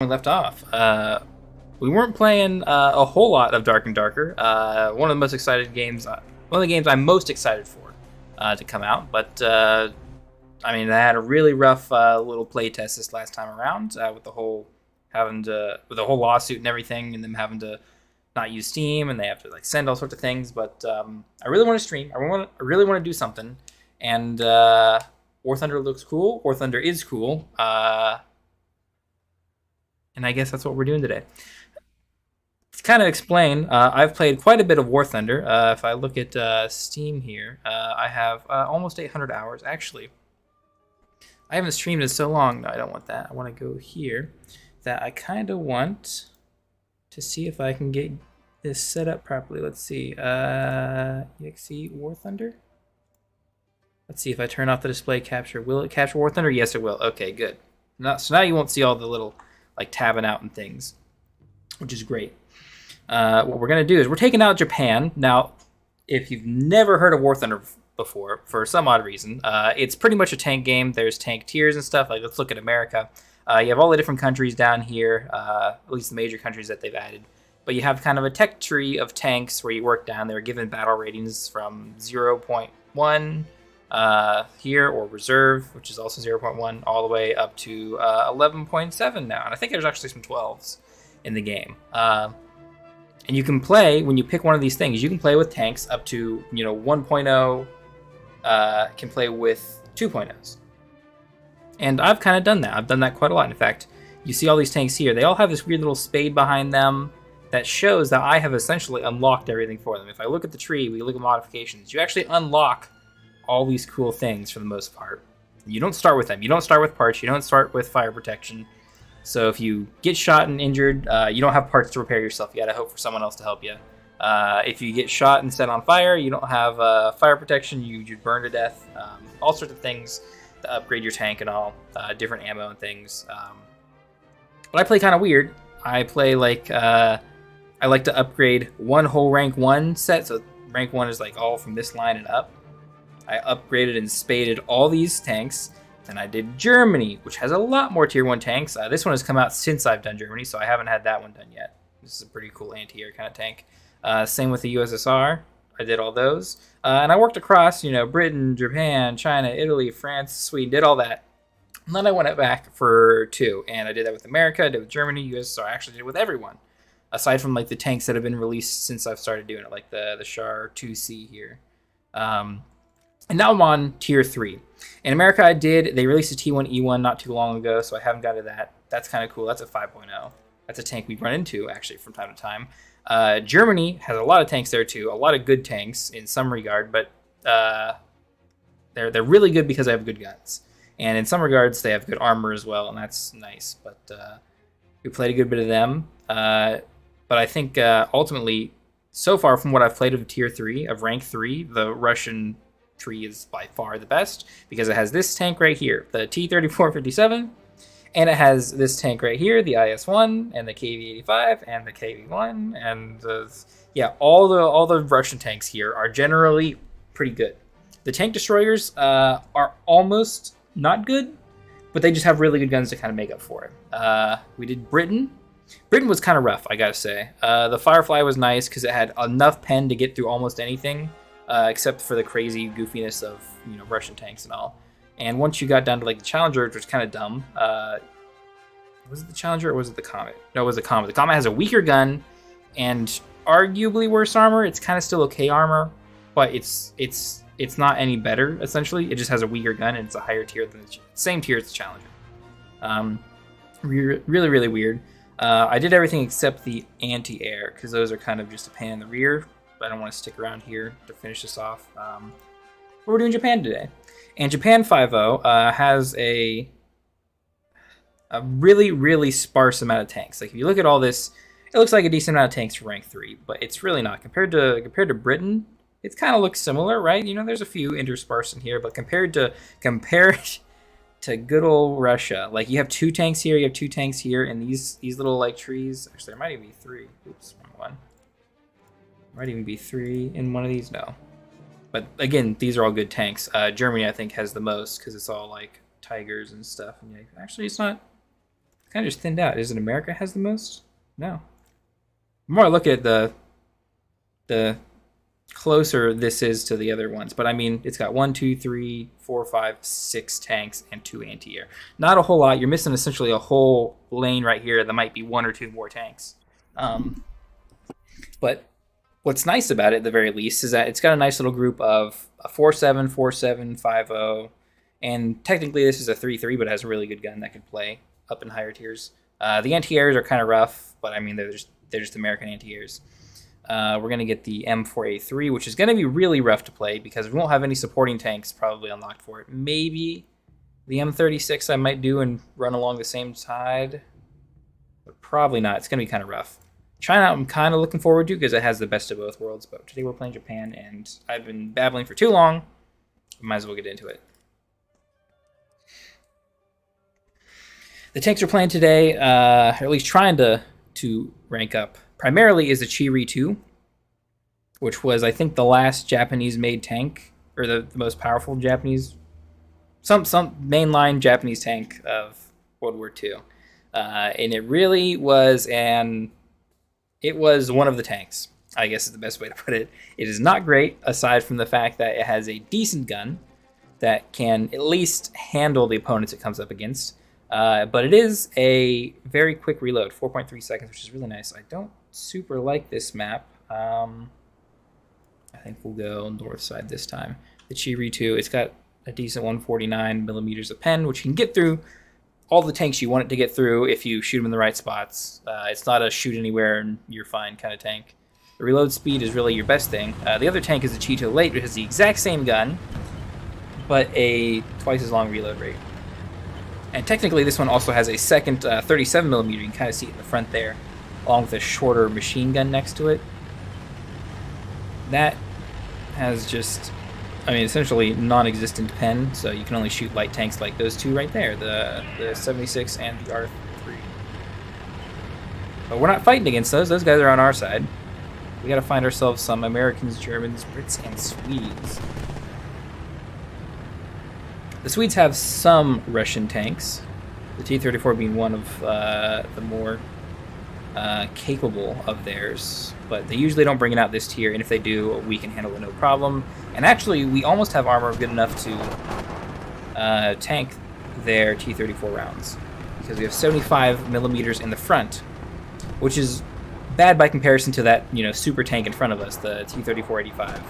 We left off. We weren't playing a whole lot of Dark and Darker. One of the most excited games, one of the games I'm most excited for to come out. But I mean, I had a really rough little play test this last time around with the whole with the whole lawsuit and everything, and them having to not use Steam, and they have to like send all sorts of things. But I really want to stream. I really want to do something, and War Thunder looks cool. War Thunder is cool. And I guess that's what we're doing today. To kind of explain, I've played quite a bit of War Thunder. If I look at Steam here, I have almost 800 hours. Actually, I haven't streamed in so long. No, I don't want that. I want to go here. That I kind of want to see if I can get this set up properly. Let's see. EXE War Thunder. Let's see if I turn off the display capture. Will it capture War Thunder? Yes, it will. Okay, good. So now you won't see all the little like tabbing out and things, which is great. What we're going to do is we're taking out Japan. Now, if you've never heard of War Thunder before, for some odd reason, it's pretty much a tank game. There's tank tiers and stuff. Like, let's look at America. You have all the different countries down here, at least the major countries that they've added. But you have kind of a tech tree of tanks where you work down. They're given battle ratings from 0.1 here, or reserve, which is also 0.1, all the way up to 11.7 now. And I think there's actually some 12s in the game. And you can play, when you pick one of these things, you can play with tanks up to 1.0, can play with 2.0s. And I've kind of done that. I've done that quite a lot. In fact, you see all these tanks here. They all have this weird little spade behind them that shows that I have essentially unlocked everything for them. If I look at the tree, we look at modifications, you actually unlock all these cool things for the most part. You don't start with them. You don't start with parts. You don't start with fire protection. So if you get shot and injured, you don't have parts to repair yourself. You gotta hope for someone else to help you. If you get shot and set on fire, you don't have fire protection. You burn to death. All sorts of things to upgrade your tank and all. Different ammo and things. But I play kind of weird. I play like I like to upgrade one whole rank 1 set. So rank 1 is like all from this line and up. I upgraded and spaded all these tanks. Then I did Germany, which has a lot more tier 1 tanks. This one has come out since I've done Germany, so I haven't had that one done yet. This is a pretty cool anti-air kind of tank. Same with the USSR. I did all those. And I worked across, Britain, Japan, China, Italy, France, Sweden, did all that. And then I went back for 2, and I did that with America, I did with Germany, USSR. I actually did it with everyone, aside from like the tanks that have been released since I've started doing it, like the Char 2C here. And now I'm on tier 3. In America, they released a T1E1 not too long ago, so I haven't got to that. That's kind of cool. That's a 5.0. That's a tank we run into, actually, from time to time. Germany has a lot of tanks there, too. A lot of good tanks in some regard, but they're really good because they have good guns. And in some regards, they have good armor as well, and that's nice. But we played a good bit of them. But I think, ultimately, so far from what I've played of tier 3, of rank 3, the Russian tree is by far the best because it has this tank right here, the T-3457, and it has this tank right here, the IS-1 and the KV-85 and the KV-1, and all the Russian tanks here are generally pretty good. The tank destroyers are almost not good, but they just have really good guns to kind of make up for it. We did Britain. Britain was kind of rough, I gotta say. The Firefly was nice because it had enough pen to get through almost anything. Except for the crazy goofiness of Russian tanks and all. And once you got down to like the Challenger, which was kind of dumb. Was it the Challenger or was it the Comet? No, it was the Comet. The Comet has a weaker gun and arguably worse armor. It's kind of still okay armor, but it's not any better. Essentially, it just has a weaker gun and it's a higher tier than the same tier as the Challenger. Really, really weird. I did everything except the anti-air because those are kind of just a pain in the rear. But I don't want to stick around here to finish this off. We're doing Japan today. And Japan 5.0 has a really, really sparse amount of tanks. Like if you look at all this, it looks like a decent amount of tanks for rank 3, but it's really not. Compared to Britain, it kind of looks similar, right? There's a few interspersed in here, but compared to good old Russia, like you have 2 tanks here, you have 2 tanks here, and these little like trees. Actually, there might even be 3. Oops, wrong one. Might even be 3 in one of these. No, but again, these are all good tanks. Germany, I think, has the most because it's all like Tigers and stuff. And actually, it's not. Kind of just thinned out. Is it America has the most? No. The more I look at the closer this is to the other ones. But I mean, it's got 1, 2, 3, 4, 5, 6 tanks and 2 anti-air. Not a whole lot. You're missing essentially a whole lane right here that might be 1 or 2 more tanks. But what's nice about it, at the very least, is that it's got a nice little group of a 4-7, 4-7, 5-0, and technically this is a 3-3, but it has a really good gun that can play up in higher tiers. The anti-airs are kind of rough, but I mean they're just American anti-airs. We're going to get the M4A3, which is going to be really rough to play because we won't have any supporting tanks probably unlocked for it. Maybe the M36 I might do and run along the same side, but probably not. It's going to be kind of rough. China I'm kind of looking forward to because it has the best of both worlds, but today we're playing Japan, and I've been babbling for too long. Might as well get into it. The tanks we're playing today, or at least trying to rank up, primarily is the Chiri 2, which was, I think, the last Japanese-made tank, or the most powerful Japanese, some mainline Japanese tank of World War II. And it really was it was one of the tanks, I guess is the best way to put it. It is not great, aside from the fact that it has a decent gun that can at least handle the opponents it comes up against. But it is a very quick reload, 4.3 seconds, which is really nice. I don't super like this map. I think we'll go north side this time. The Chiri 2, it's got a decent 149 millimeters of pen, which you can get through all the tanks you want it to get through if you shoot them in the right spots. It's not a shoot anywhere and you're fine kind of tank. The reload speed is really your best thing. The other tank is the Cheeto Late, which has the exact same gun, but a twice as long reload rate. And technically this one also has a second 37 millimeter. You can kind of see it in the front there, along with a shorter machine gun next to it. That has just, I mean, essentially non-existent pen, so you can only shoot light tanks like those two right there, the 76 and the R3. But we're not fighting against those. Those guys are on our side. We gotta find ourselves some Americans, Germans, Brits, and Swedes. The Swedes have some Russian tanks, the T-34 being one of the more capable of theirs, but they usually don't bring it out this tier, and if they do, we can handle it no problem. And actually, we almost have armor good enough to tank their T-34 rounds, because we have 75 millimeters in the front, which is bad by comparison to that, you know, super tank in front of us, the T-34-85.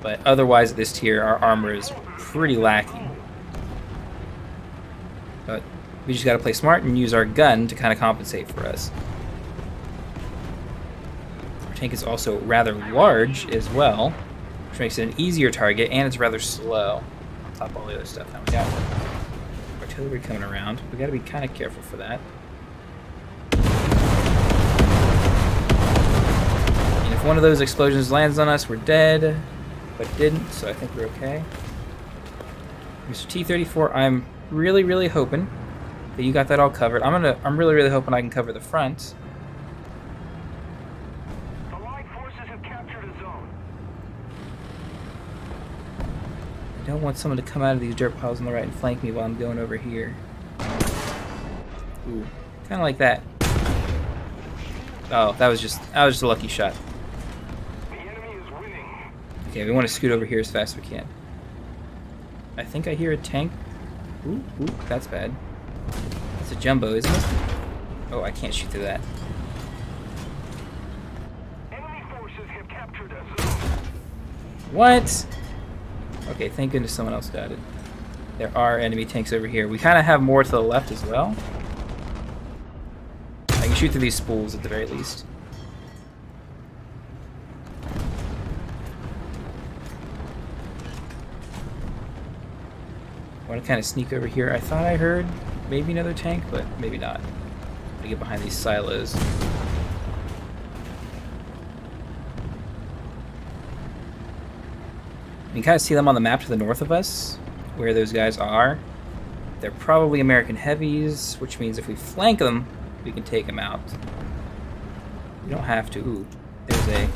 But otherwise, at this tier, our armor is pretty lacking. But we just gotta play smart and use our gun to kind of compensate for us. Our tank is also rather large as well, which makes it an easier target, and it's rather slow. On top of all the other stuff. Now we got artillery coming around. We gotta be kind of careful for that. And if one of those explosions lands on us, we're dead. But it didn't, so I think we're okay. Mr. T-34, I'm really hoping that you got that all covered. I'm really hoping I can cover the front. The Allied forces have captured a zone. I don't want someone to come out of these dirt piles on the right and flank me while I'm going over here. Ooh, kind of like that. Oh, that was just a lucky shot. Okay, we want to scoot over here as fast as we can. I think I hear a tank. Ooh, that's bad. It's a jumbo, isn't it? Oh, I can't shoot through that. Enemy forces have captured a zone. What? Okay, thank goodness someone else got it. There are enemy tanks over here. We kind of have more to the left as well. I can shoot through these spools at the very least. I want to kind of sneak over here. I thought I heard maybe another tank, but maybe not. I get behind these silos. You can kind of see them on the map to the north of us, where those guys are. They're probably American heavies, which means if we flank them, we can take them out. We don't have to. Ooh, there's a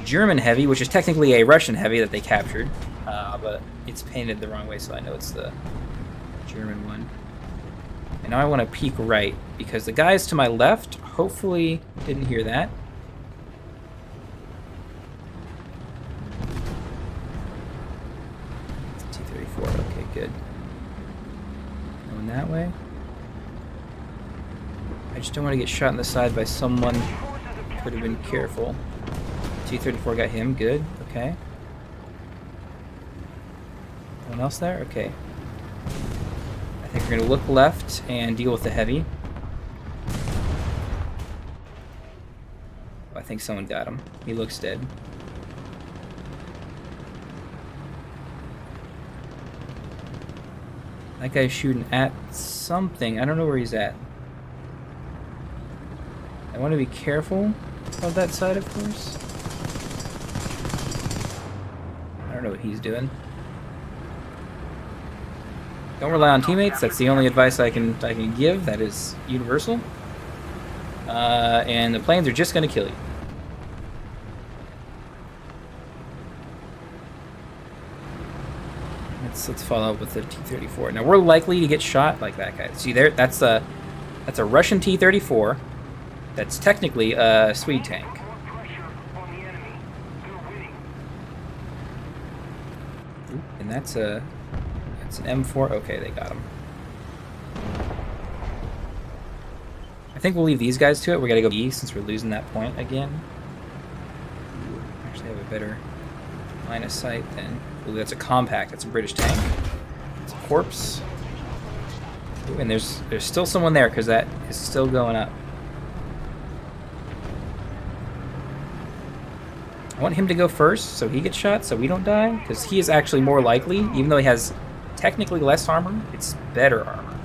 German heavy, which is technically a Russian heavy that they captured, but it's painted the wrong way, so I know it's the German one. And now I want to peek right, because the guys to my left hopefully didn't hear that. It's T-34, okay, good. Going that way. I just don't want to get shot in the side by someone. Could have been careful. T-34 got him, good, okay. Anyone else there? Okay. I think we're gonna look left and deal with the heavy. Oh, I think someone got him. He looks dead. That guy's shooting at something. I don't know where he's at. I want to be careful of that side, of course. I don't know what he's doing. Don't rely on teammates. That's the only advice I can give. That is universal. And the planes are just going to kill you. Let's follow up with the T-34. Now we're likely to get shot like that guy. See there? That's a Russian T-34. That's technically a Swede tank. Ooh, and that's an M4. Okay, they got him. I think we'll leave these guys to it. We gotta go E since we're losing that point again. Ooh, actually have a better line of sight than. Ooh, that's a compact. That's a British tank. It's a corpse. Ooh, and there's still someone there because that is still going up. I want him to go first so he gets shot so we don't die, because he is actually more likely, even though he has technically less armor, it's better armor.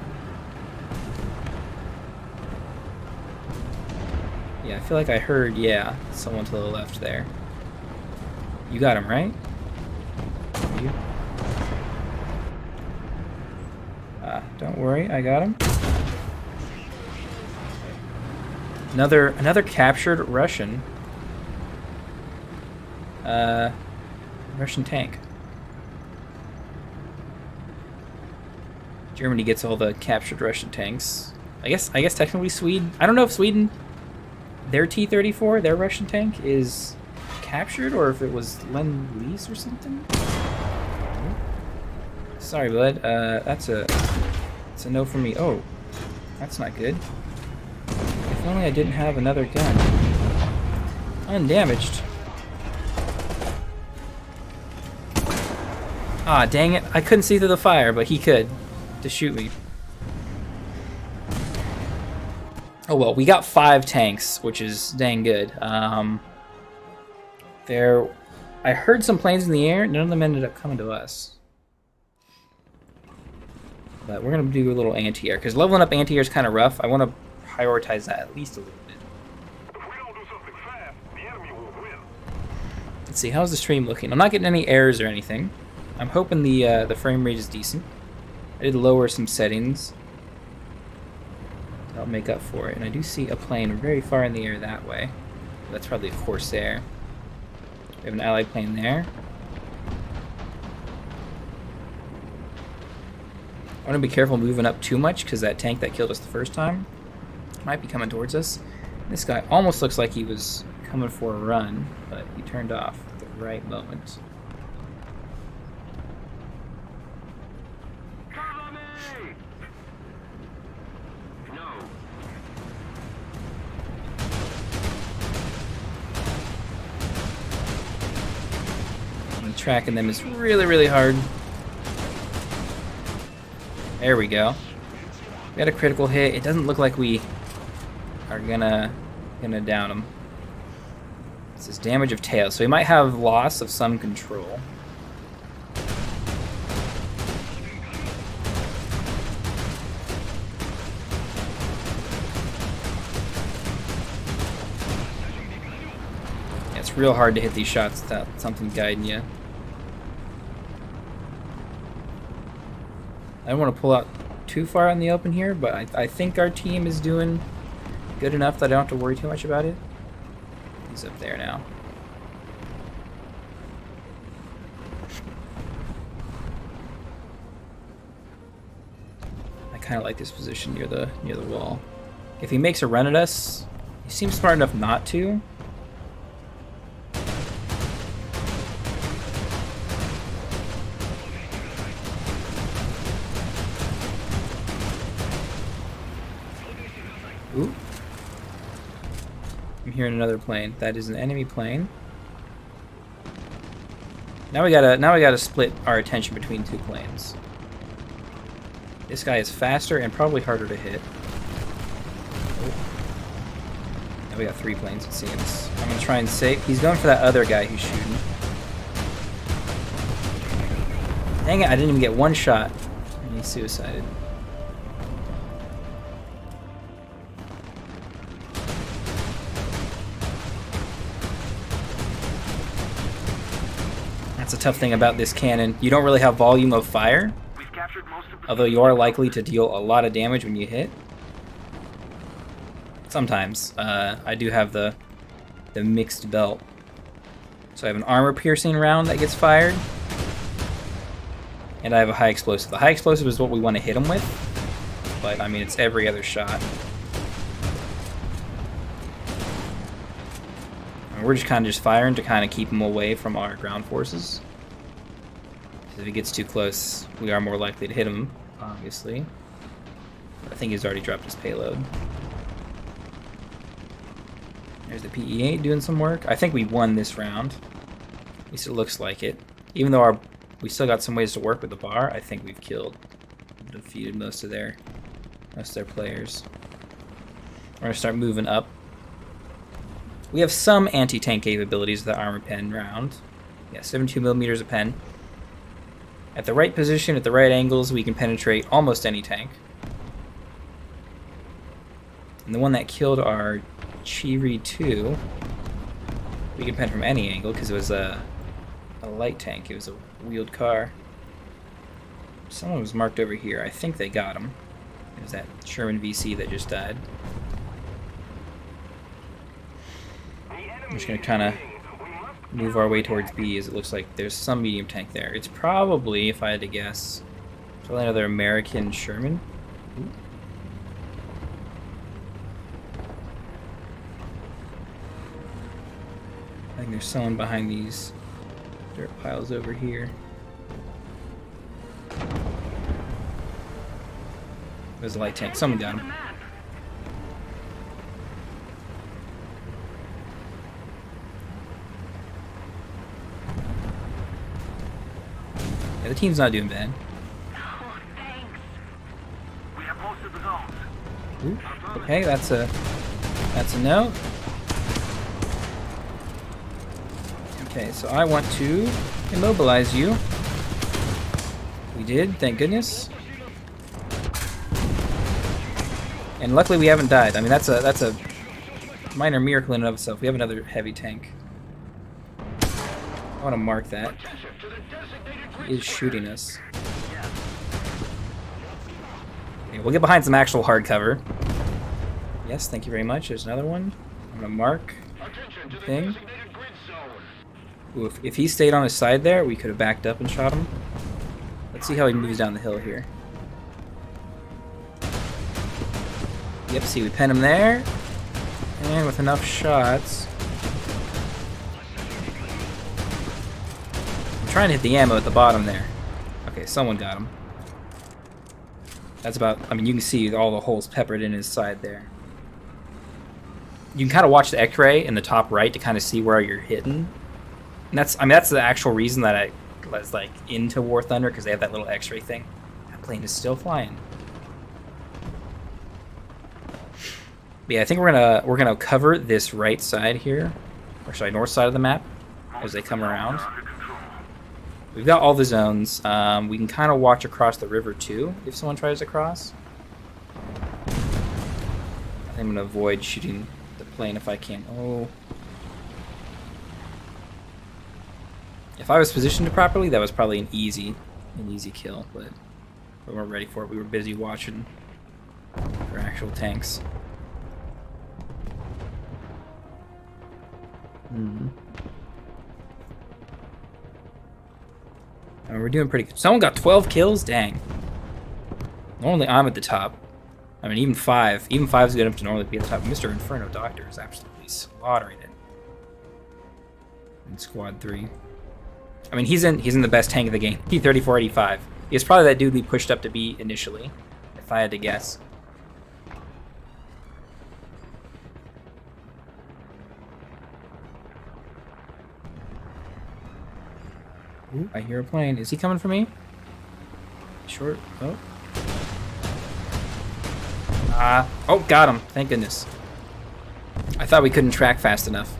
Yeah, I feel like I heard, yeah, someone to the left there. You got him, right? You? Don't worry, I got him. Another captured Russian. Russian tank. Germany gets all the captured Russian tanks. I guess technically Sweden. I don't know if Sweden, their T-34, their Russian tank, is captured or if it was Lend-Lease or something. Sorry, bud. That's a no for me. Oh, that's not good. If only I didn't have another gun. Undamaged. Ah, dang it. I couldn't see through the fire, but he could to shoot me. Oh well, we got 5 tanks, which is dang good. I heard some planes in the air. None of them ended up coming to us. But we're going to do a little anti-air, because leveling up anti-air is kind of rough. I want to prioritize that at least a little bit. If we don't do something fast, the enemy will win. Let's see, how's the stream looking? I'm not getting any errors or anything. I'm hoping the frame rate is decent. I did lower some settings. That'll make up for it. And I do see a plane very far in the air that way. That's probably a Corsair. We have an allied plane there. I want to be careful moving up too much because that tank that killed us the first time might be coming towards us. This guy almost looks like he was coming for a run, but he turned off at the right moment. Tracking them is really, really hard. There we go. We got a critical hit. It doesn't look like we are gonna down him. This is damage of tail, so we might have loss of some control. Yeah, it's real hard to hit these shots without something guiding you. I don't want to pull out too far in the open here, but I think our team is doing good enough that I don't have to worry too much about it. He's up there now. kind of like this position near the wall. If he makes a run at us, he seems smart enough not to. Ooh. I'm hearing another plane. That is an enemy plane. Now we gotta split our attention between two planes. This guy is faster and probably harder to hit. Oh. Now we got 3 planes, it seems. I'm gonna try and save. He's going for that other guy who's shooting. Dang it! I didn't even get one shot, and he suicided. That's a tough thing about this cannon. You don't really have volume of fire, although you are likely to deal a lot of damage when you hit. Sometimes. I do have the mixed belt. So I have an armor-piercing round that gets fired, and I have a high explosive. The high explosive is what we want to hit him with, but I mean, it's every other shot. And we're just kind of firing to kind of keep him away from our ground forces. If he gets too close, we are more likely to hit him, obviously. But I think he's already dropped his payload. There's the PE-8 doing some work. I think we won this round. At least it looks like it. Even though we still got some ways to work with the bar, I think we've defeated most of their players. We're gonna start moving up. We have some anti-tank capabilities with the armor pen round. Yeah, 72 millimeters a pen. At the right position, at the right angles, we can penetrate almost any tank. And the one that killed our Chiri 2, we can pen from any angle because it was a light tank. It was a wheeled car. Someone was marked over here. I think they got him. It was that Sherman VC that just died. I'm just going to kind of move our way towards B, as it looks like there's some medium tank there. It's probably, if I had to guess, probably another American Sherman. Ooh. I think there's someone behind these dirt piles over here. There's a light tank. Someone got him. Yeah, the team's not doing bad. Oh, thanks. We have most of the zones. Ooh, okay, that's a no. Okay, so I want to immobilize you. We did, thank goodness. And luckily we haven't died. I mean, that's a minor miracle in and of itself. We have another heavy tank. I want to mark that. He is shooting us. Okay, we'll get behind some actual hard cover. Yes, thank you very much. There's another one. I'm gonna mark the thing. Ooh, if he stayed on his side there, we could have backed up and shot him. Let's see how he moves down the hill here. Yep, see, we pen him there. And with enough shots... I'm trying to hit the ammo at the bottom there. Okay, someone got him. That's about... I mean, you can see all the holes peppered in his side there. You can kind of watch the X-ray in the top right to kind of see where you're hitting. And that's the actual reason that I was like into War Thunder, because they have that little X-ray thing. That plane is still flying. But yeah, I think we're gonna cover this right side here, or sorry, north side of the map as they come around. We've got all the zones. We can kind of watch across the river too if someone tries to cross. I'm gonna avoid shooting the plane if I can. Oh. If I was positioned properly, that was probably an easy kill, but we weren't ready for it. We were busy watching for actual tanks. And we're doing pretty good. Someone got 12 kills? Dang. Normally I'm at the top. I mean, even 5. Even 5 is good enough to normally be at the top. Mr. Inferno Doctor is absolutely slaughtering it. In Squad 3. I mean, he's in the best tank of the game. P3485. He's probably that dude we pushed up to be initially, if I had to guess. Ooh, I hear a plane. Is he coming for me? Short. Oh. Oh, got him. Thank goodness. I thought we couldn't track fast enough.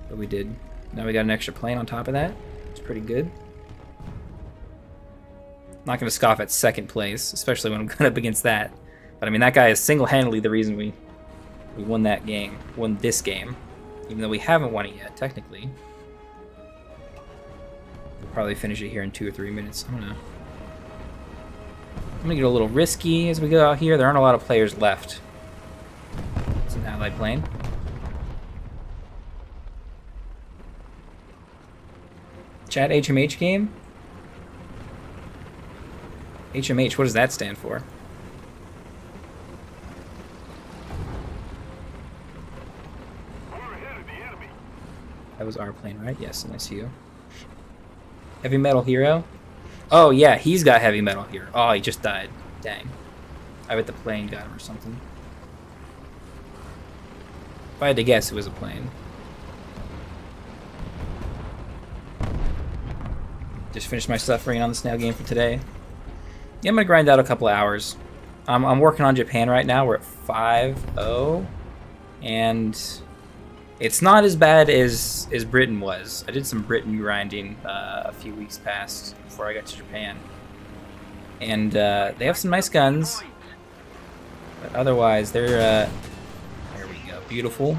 But we did. Now we got an extra plane on top of that. It's pretty good. Not going to scoff at second place, especially when I'm going up against that. But I mean, that guy is single-handedly the reason we won that game. Won this game. Even though we haven't won it yet, technically. We'll probably finish it here in 2 or 3 minutes. I don't know. I'm going to get a little risky as we go out here. There aren't a lot of players left. It's an allied plane. Chat HMH game? HMH, what does that stand for? That was our plane, right? Yes, and I see you. Heavy Metal Hero? Oh, yeah, he's got Heavy Metal Hero. Oh, he just died. Dang. I bet the plane got him or something. If I had to guess, it was a plane. Just finished my suffering on the snail game for today. Yeah, I'm gonna grind out a couple of hours. I'm working on Japan right now. We're at 5-0, and it's not as bad as Britain was. I did some Britain grinding a few weeks past before I got to Japan, and they have some nice guns, but otherwise they're there we go, beautiful.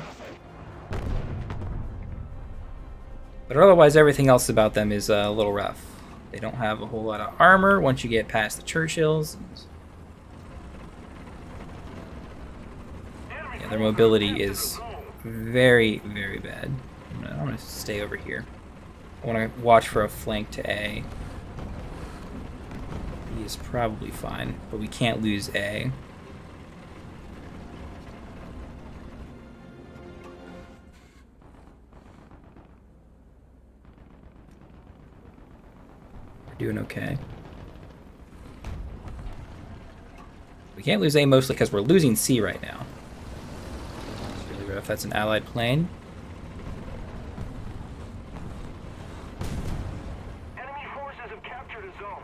But otherwise, everything else about them is a little rough. They don't have a whole lot of armor once you get past the Churchills. Yeah, their mobility is very, very bad. I'm gonna stay over here. I want to watch for a flank to A. He is probably fine, but we can't lose A. Doing okay. We can't lose A mostly because we're losing C right now. It's really rough. That's an allied plane. Enemy forces have captured a zone.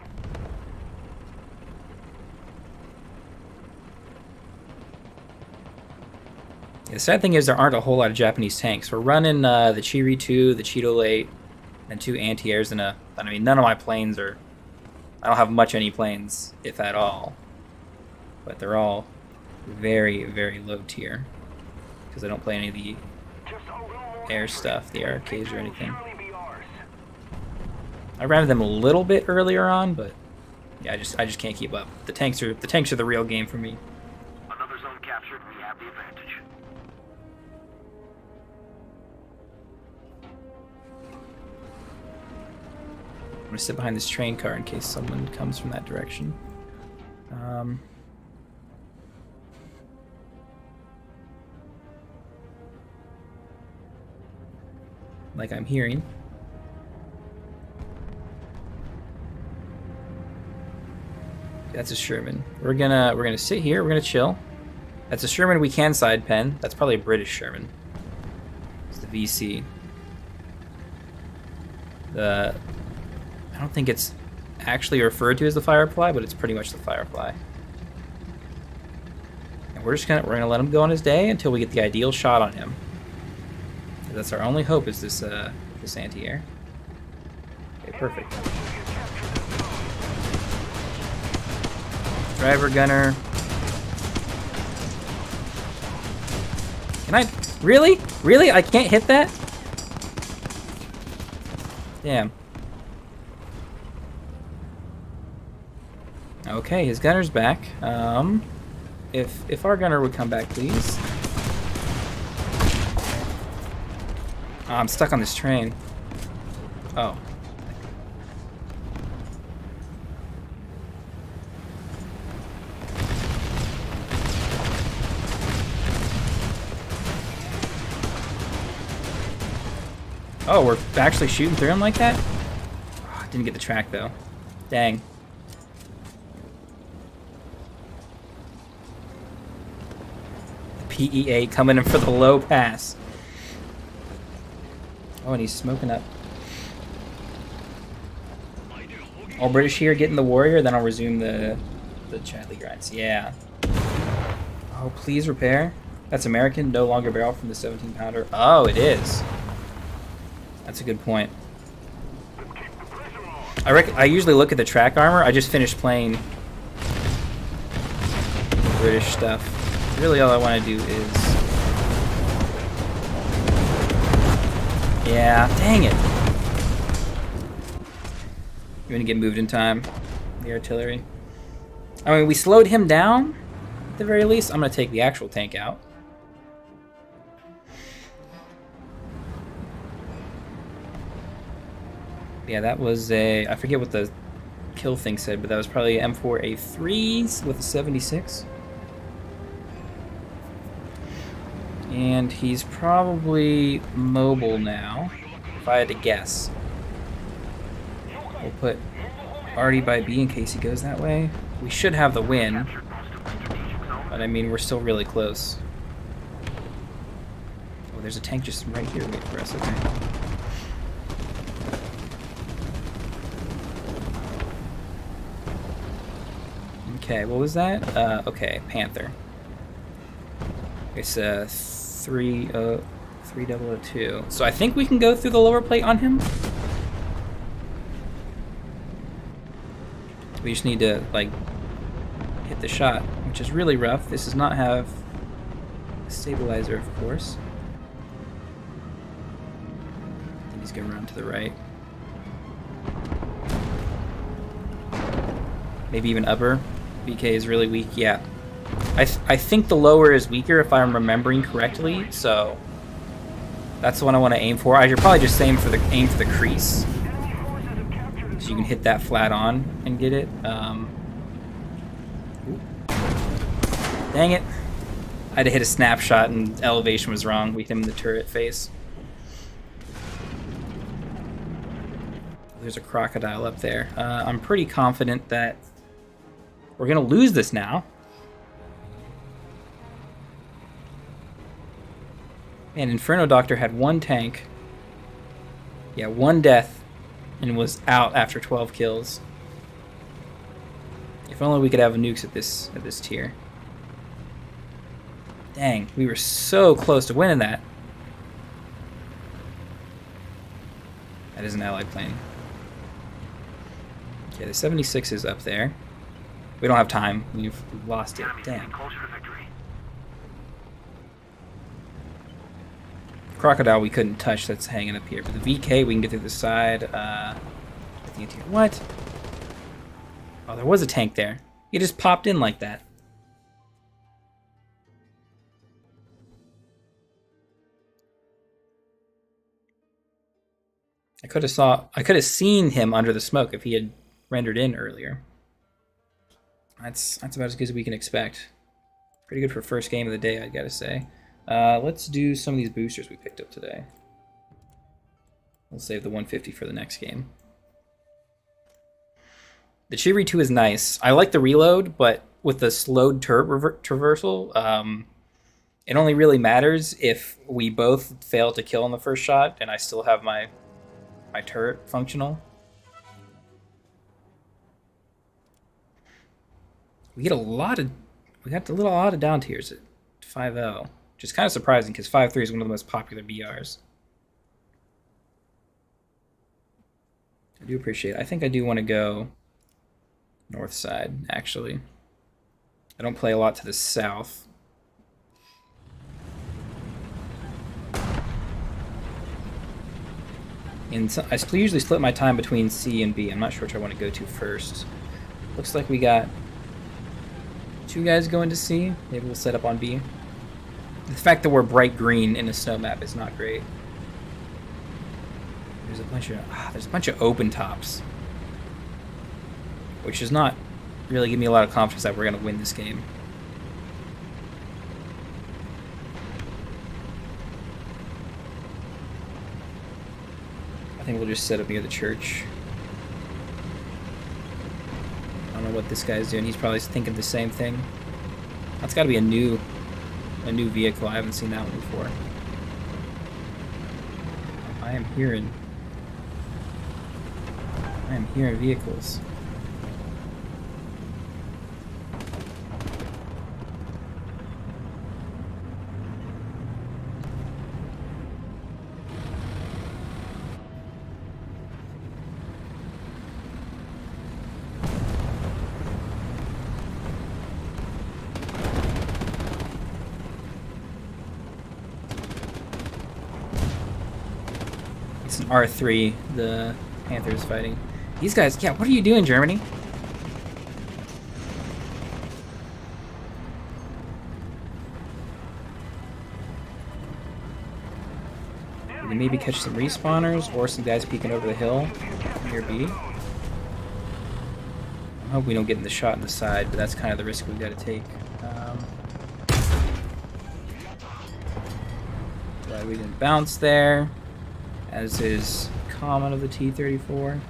Yeah, the sad thing is there aren't a whole lot of Japanese tanks. We're running the Chiri 2, the Cheeto 8, and 2 anti-airs and a... I mean, none of my planes are... I don't have much any planes, if at all. But they're all very, very low tier. Because I don't play any of the air stuff, the arcades or anything. I ran them a little bit earlier on, but yeah, I just can't keep up. The tanks are the real game for me. Another zone captured. We have the advantage. I'm gonna sit behind this train car in case someone comes from that direction. Like I'm hearing. That's a Sherman. We're gonna sit here. We're gonna chill. That's a Sherman we can side pen. That's probably a British Sherman. It's the VC. I don't think it's actually referred to as the Firefly, but it's pretty much the Firefly. And we're gonna let him go on his day until we get the ideal shot on him. That's our only hope is this this anti-air. Okay, perfect. Driver gunner. Can I really? Really? I can't hit that? Damn. Okay, his gunner's back. If our gunner would come back, please. Oh, I'm stuck on this train. Oh. Oh, we're actually shooting through him like that? Oh, didn't get the track, though. Dang. The PE-8 coming in for the low pass. Oh, and he's smoking up. All British here getting the warrior, then I'll resume the Chadley grinds. Yeah. Oh, please repair. That's American, no longer barrel from the 17-pounder. Oh, it is. That's a good point. I usually look at the track armor. I just finished playing British stuff. Really, all I want to do is... Yeah, dang it. You're going to get moved in time. The artillery. I mean, we slowed him down, at the very least. I'm going to take the actual tank out. Yeah, that was a... I forget what the kill thing said, but that was probably an M4A3 with a 76. And he's probably mobile now, if I had to guess. We'll put Artie by B in case he goes that way. We should have the win, but I mean, we're still really close. Oh, there's a tank just right here waiting for us, okay. Okay, what was that? Okay, Panther. It's a 3002. So I think we can go through the lower plate on him. We just need to, like, hit the shot, which is really rough. This does not have a stabilizer, of course. I think he's going around to the right. Maybe even upper. BK is really weak, yeah. I think the lower is weaker if I'm remembering correctly, so that's the one I want to aim for. I should probably just aim for the crease, so you can hit that flat on and get it. Dang it! I had to hit a snapshot and elevation was wrong. We hit him in the turret face. There's a crocodile up there. I'm pretty confident that we're gonna lose this now. And Inferno Doctor had one tank. Yeah, one death, and was out after 12 kills. If only we could have nukes at this tier. Dang, we were so close to winning that. That is an allied plane. Okay, the 76 is up there. We don't have time. We've lost it. Damn. Crocodile we couldn't touch, that's hanging up here. But the VK we can get through the side. What? Oh, there was a tank there. He just popped in like that. I could have seen him under the smoke if he had rendered in earlier. That's about as good as we can expect. Pretty good for first game of the day, I gotta say. Let's do some of these boosters we picked up today. We'll save the 150 for the next game. The Chivri 2 is nice. I like the reload, but with the slowed turret traversal, it only really matters if we both fail to kill on the first shot and I still have my turret functional. We got a lot of down tiers at 5.0, which is kind of surprising because 5.3 is one of the most popular BRs. I do appreciate it. I think I do want to go north side, actually. I don't play a lot to the south. And so, I usually split my time between C and B. I'm not sure which I want to go to first. Looks like we got 2 guys going to C. Maybe we'll set up on B. The fact that we're bright green in a snow map is not great. There's a bunch of open tops, which does not really give me a lot of confidence that we're going to win this game. think we'll just set up near the church. I don't know what this guy's doing. He's probably thinking the same thing. That's got to be a new vehicle. I haven't seen that one before. I am hearing vehicles. It's an R3 the Panther is fighting. These guys, yeah, what are you doing, Germany? We can maybe catch some respawners or some guys peeking over the hill near B. I hope we don't get in the shot in the side, but that's kind of the risk we've got to take. Glad we didn't bounce there, as is common of the T-34.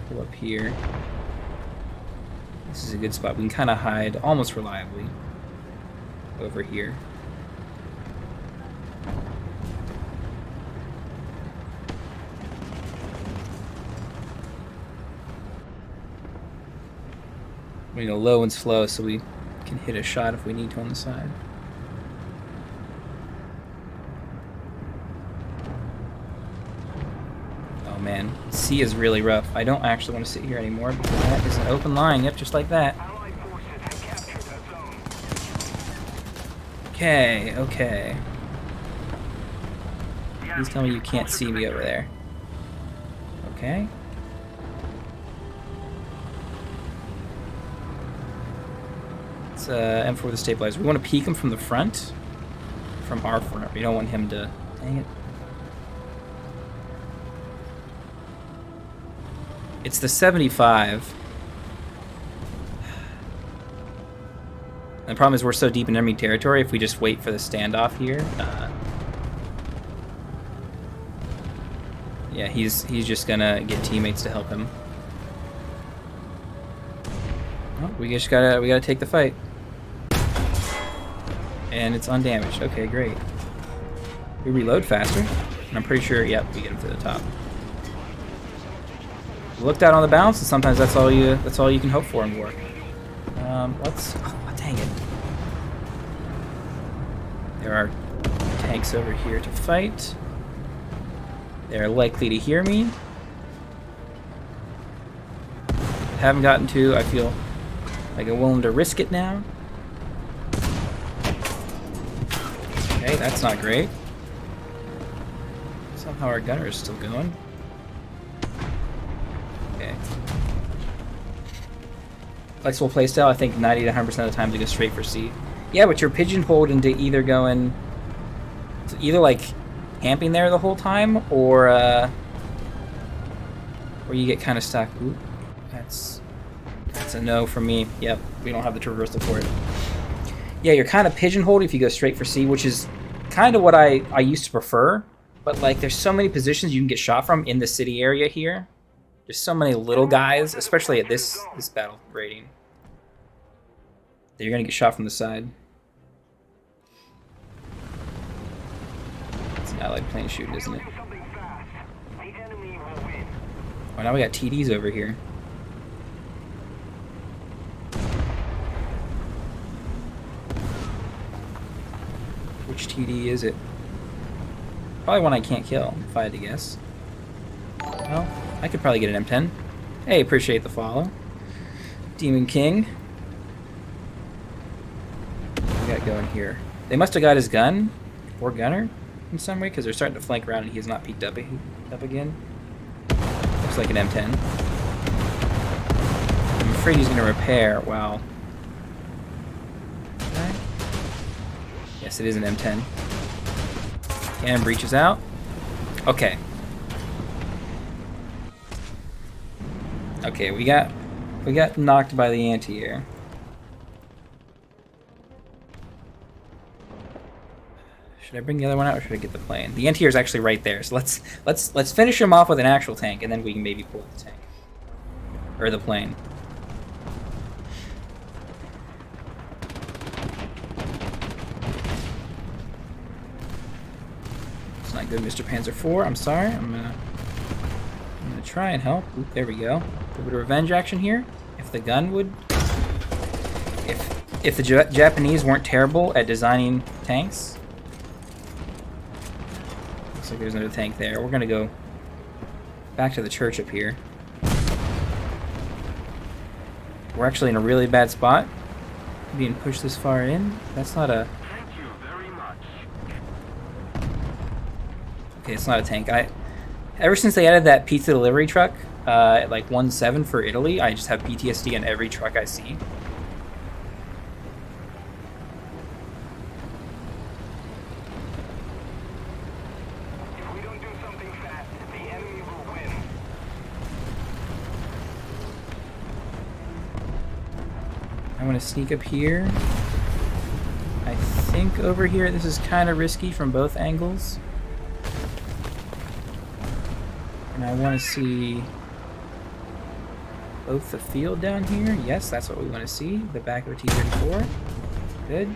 Pull up here. This is a good spot. We can kind of hide almost reliably over here. We go low and slow so we can hit a shot if we need to on the side. Man, C is really rough. I don't actually want to sit here anymore because that is an open line. Yep, just like that. Okay, okay. Please tell me you can't see me over there. Okay. It's M4 with the stabilizer. We want to peek him from the front. From our front. We don't want him to... Dang it. It's the 75. And the problem is we're so deep in enemy territory, if we just wait for the standoff here... yeah, he's just gonna get teammates to help him. Oh, we gotta take the fight. And it's undamaged. Okay, great. We reload faster. And I'm pretty sure, yep, we get him to the top. Looked out on the bounce, and sometimes that's all you can hope for in war. Let's... Oh, dang it. There are tanks over here to fight. They're likely to hear me. Haven't gotten to. I feel like I'm willing to risk it now. Okay, that's not great. Somehow our gunner is still going. Okay. Flexible playstyle, I think 90 to 100% of the time to go straight for C. Yeah, but you're pigeonholed into either going... either, like, camping there the whole time, or you get kind of stuck. Ooh, that's a no from me. Yep, we don't have the traversal for it. Yeah, you're kind of pigeonholed if you go straight for C, which is kind of what I used to prefer. But, like, there's so many positions you can get shot from in the city area here. There's so many little guys, especially at this battle rating, that you're going to get shot from the side. It's an allied plane shoot, isn't it? Oh, now we got TDs over here. Which TD is it? Probably one I can't kill, if I had to guess. Well, I could probably get an M10. Hey, appreciate the follow. Demon King. What we got going here? They must have got his gun, or gunner, in some way, because they're starting to flank around and he has not peeked up again. Looks like an M10. I'm afraid he's going to repair. Wow. Okay. Yes, it is an M10. Cannon breaches out. Okay. Okay, we got knocked by the anti-air. Should I bring the other one out, or should I get the plane? The anti-air is actually right there, so let's finish him off with an actual tank, and then we can maybe pull the tank or the plane. It's not good, Mr. Panzer IV. I'm sorry. I'm gonna try and help. Oop, there we go. A little bit of revenge action here. If the gun would, if the Japanese weren't terrible at designing tanks. Looks like there's another tank there. We're gonna go back to the church up here. We're actually in a really bad spot. Being pushed this far in. That's not a... Thank you very much. Okay, it's not a tank. Ever since they added that pizza delivery truck at like 1.7 for Italy, I just have PTSD on every truck I see. I want to sneak up here. I think over here this is kind of risky from both angles. And I want to see both the field down here. Yes, that's what we want to see. The back of a T-34. Good.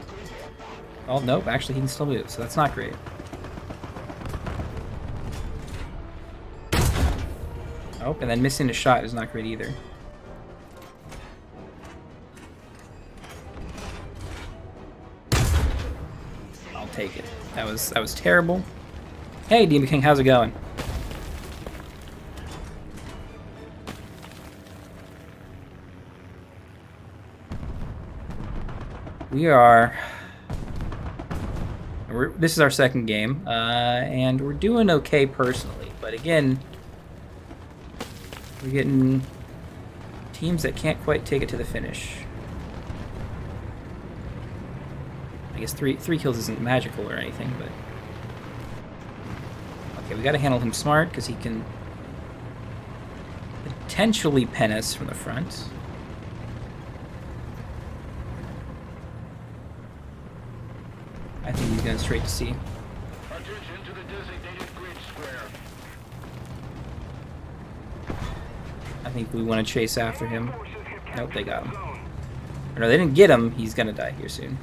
Oh, nope. Actually, he can still move, so that's not great. Oh, and then missing a shot is not great either. I'll take it. That was terrible. Hey, Demon King, how's it going? This is our second game, and we're doing okay personally, but again, we're getting teams that can't quite take it to the finish. I guess three kills isn't magical or anything, but... Okay, we gotta handle him smart, because he can potentially pen us from the front. I think he's going straight to C. Attention to the designated grid square. I think we want to chase after him. Nope, they got him. Or no, they didn't get him. He's going to die here soon.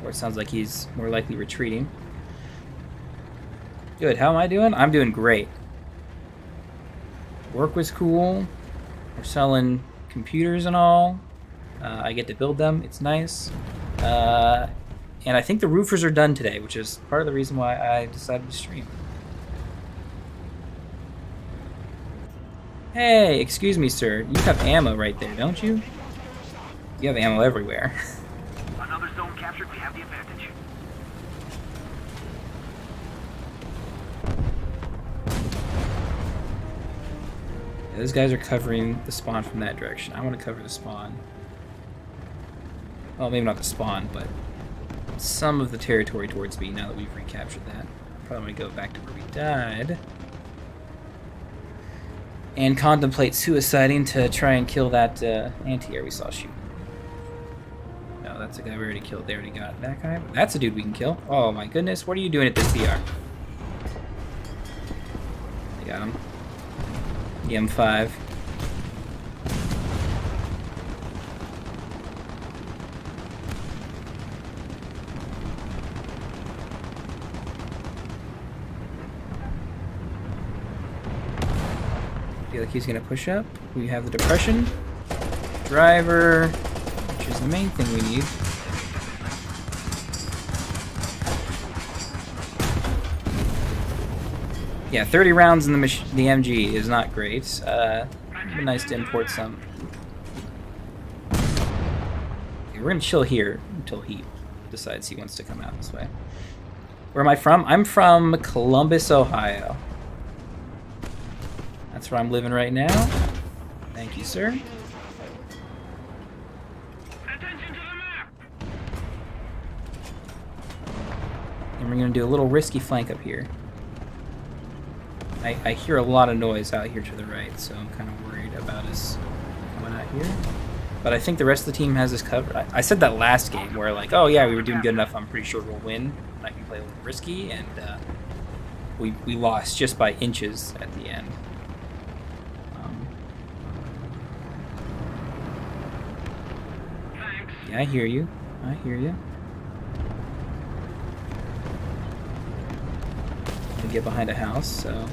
Or it sounds like he's more likely retreating. Good. How am I doing? I'm doing great. Work was cool. We're selling computers and all. I get to build them. It's nice. And I think the roofers are done today, which is part of the reason why I decided to stream. Hey, excuse me, sir. You have ammo right there, don't you? You have ammo everywhere. Another zone captured. We have the advantage. Yeah, those guys are covering the spawn from that direction. I want to cover the spawn. Well, maybe not the spawn, but some of the territory towards B now that we've recaptured that. Probably want to go back to where we died. And contemplate suiciding to try and kill that anti-air we saw shoot. No, that's a guy we already killed. They already got that guy. But that's a dude we can kill. Oh my goodness, what are you doing at this BR? They got him. The M5. Feel like he's gonna push up. We have the depression, driver, which is the main thing we need. Yeah, 30 rounds in the MG is not great. It'd be nice to import some. Okay, we're gonna chill here until he decides he wants to come out this way. Where am I from? I'm from Columbus, Ohio. That's where I'm living right now. Thank you, sir. Attention to the map. And we're gonna do a little risky flank up here. I hear a lot of noise out here to the right, so I'm kind of worried about us coming out here. But I think the rest of the team has this covered. I said that last game where like, oh yeah, we were doing good enough. I'm pretty sure we'll win. And I can play a little risky, and we lost just by inches at the end. Yeah, I hear you. I hear you. To get behind a house, so.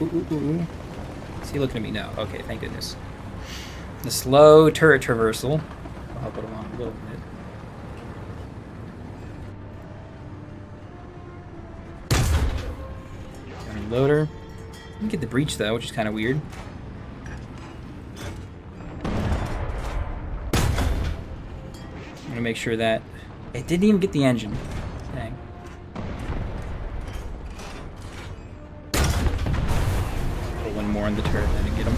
Ooh. Is he looking at me now? Okay, thank goodness. The slow turret traversal. I'll help it along a little bit. Gunner loader. You can get the breach though, which is kind of weird. I'm gonna make sure that it didn't even get the engine. Dang. Put one more on the turret then to get him.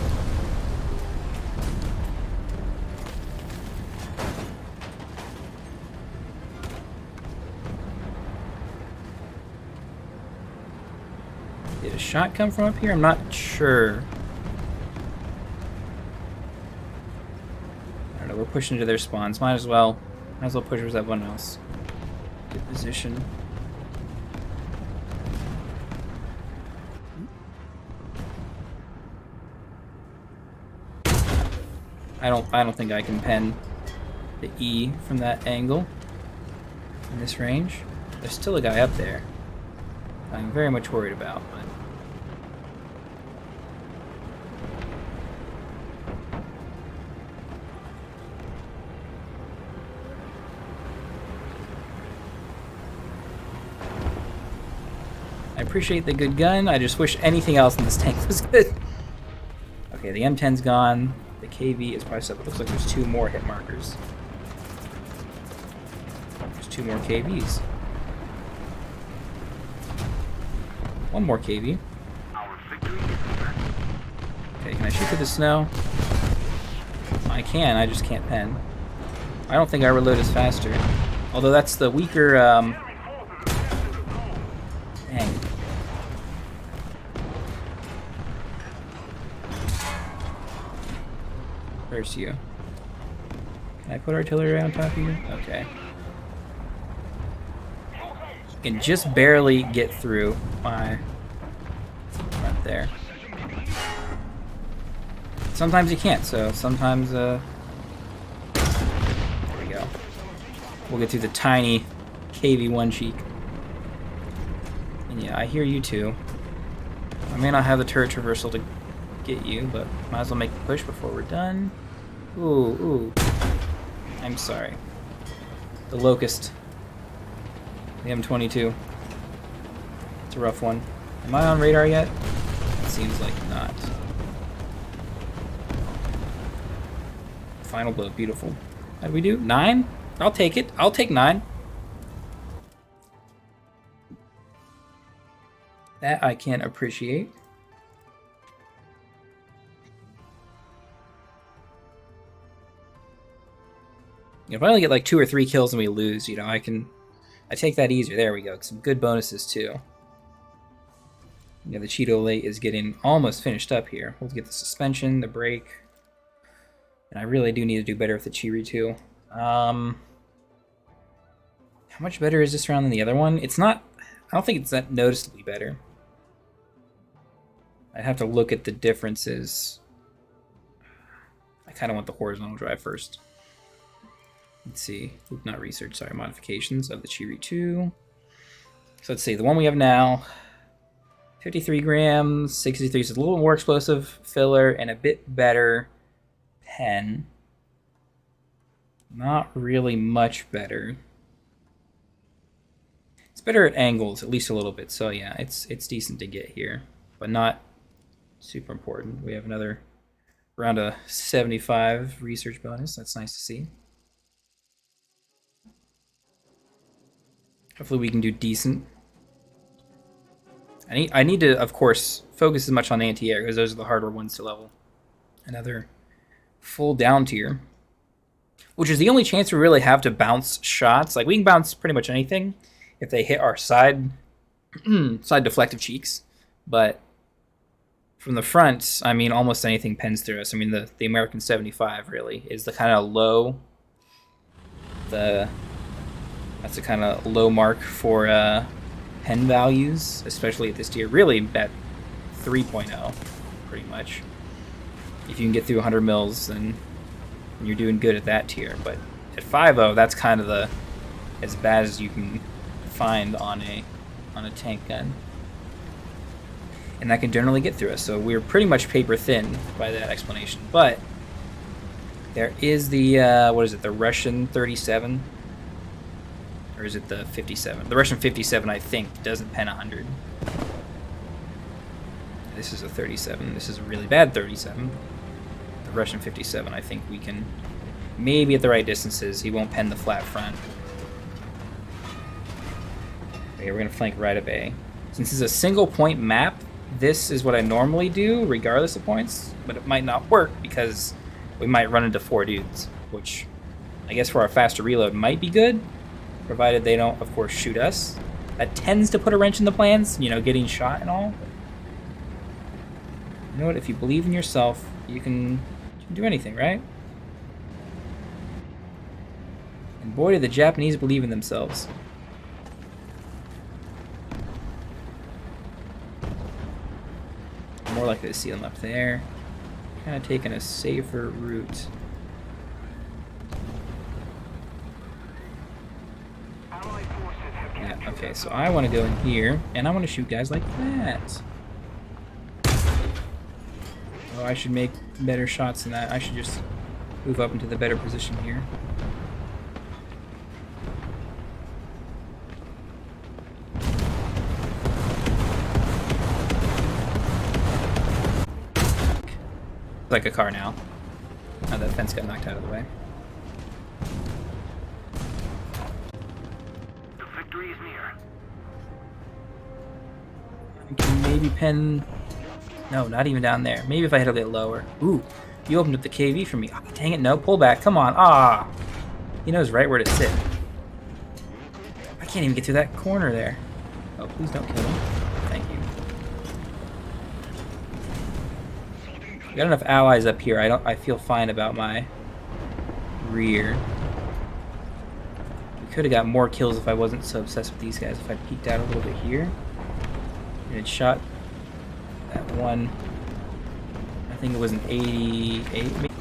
Did a shot come from up here? I'm not sure. I don't know. We're pushing into their spawns. Might as well push with everyone else. Good position. I don't think I can pen the E from that angle in this range. There's still a guy up there I'm very much worried about, but I appreciate the good gun. I just wish anything else in this tank was good. Okay, the M10's gone. The KV is priced up. It looks like there's two more hit markers. There's two more KVs. One more KV. Okay, can I shoot through the snow? I can, I just can't pen. I don't think our reload is faster. Although that's the weaker, dang. Where's you? Can I put artillery on top of you? Okay. You can just barely get through my front there. Sometimes you can't, so sometimes, there we go. We'll get through the tiny KV-1 cheek. And yeah, I hear you too. I may not have the turret traversal to get you, but might as well make the push before we're done. Ooh. I'm sorry. The Locust. The M22. It's a rough one. Am I on radar yet? It seems like not. Final blow, beautiful. How do we do? 9? I'll take it. I'll take 9. That I can appreciate. If I only get like 2 or 3 kills and we lose, you know, I take that easier. There we go. Some good bonuses too. Yeah, the Cheeto Late is getting almost finished up here. We'll get the suspension, the brake. And I really do need to do better with the Chiri too. How much better is this round than the other one? It's not, I don't think it's that noticeably better. I'd have to look at the differences. I kind of want the horizontal drive first. Let's see. Oop, not research, sorry, modifications of the Chiri 2. So let's see, the one we have now, 53 grams, 63, so it's a little more explosive filler and a bit better pen. Not really much better. It's better at angles, at least a little bit, so yeah, it's decent to get here, but not super important. We have another round of 75 research bonus. That's nice to see. Hopefully we can do decent. I need to, of course, focus as much on anti-air, because those are the harder ones to level. Another full down tier, which is the only chance we really have to bounce shots. Like, we can bounce pretty much anything if they hit our side deflective cheeks, but from the front, I mean, almost anything pens through us. I mean, the American 75 really is the kind of low. That's a kind of low mark for pen values, especially at this tier. Really, at 3.0, pretty much. If you can get through 100 mils, then you're doing good at that tier. But at 5.0, that's kind of as bad as you can find on a tank gun. And that can generally get through us. So we're pretty much paper thin by that explanation. But there is the what is it? The Russian 37, or is it the 57? The Russian 57, I think, doesn't pen 100. This is a 37. This is a really bad 37. The Russian 57, I think we can maybe at the right distances. He won't pen the flat front. Okay, we're gonna flank right of A. Since it's a single point map, this is what I normally do, regardless of points, but it might not work because we might run into 4 dudes, which I guess for our faster reload might be good, provided they don't, of course, shoot us. That tends to put a wrench in the plans, you know, getting shot and all. You know what, if you believe in yourself, you can do anything, right? And boy, do the Japanese believe in themselves. More likely to see them up there. Kind of taking a safer route. Yeah, okay, so I want to go in here, and I want to shoot guys like that. Oh, I should make better shots than that. I should just move up into the better position here. Like a car now. Oh, that fence got knocked out of the way. The victory is near. I can maybe pen... No, not even down there. Maybe if I hit a bit lower. Ooh, you opened up the KV for me. Oh, dang it, no, pull back. Come on. Ah, he knows right where to sit. I can't even get through that corner there. Oh, please don't kill him. Thank you. Got enough allies up here. I feel fine about my rear. We could have got more kills if I wasn't so obsessed with these guys. If I peeked out a little bit here and had shot that one. I think it was an 88 maybe.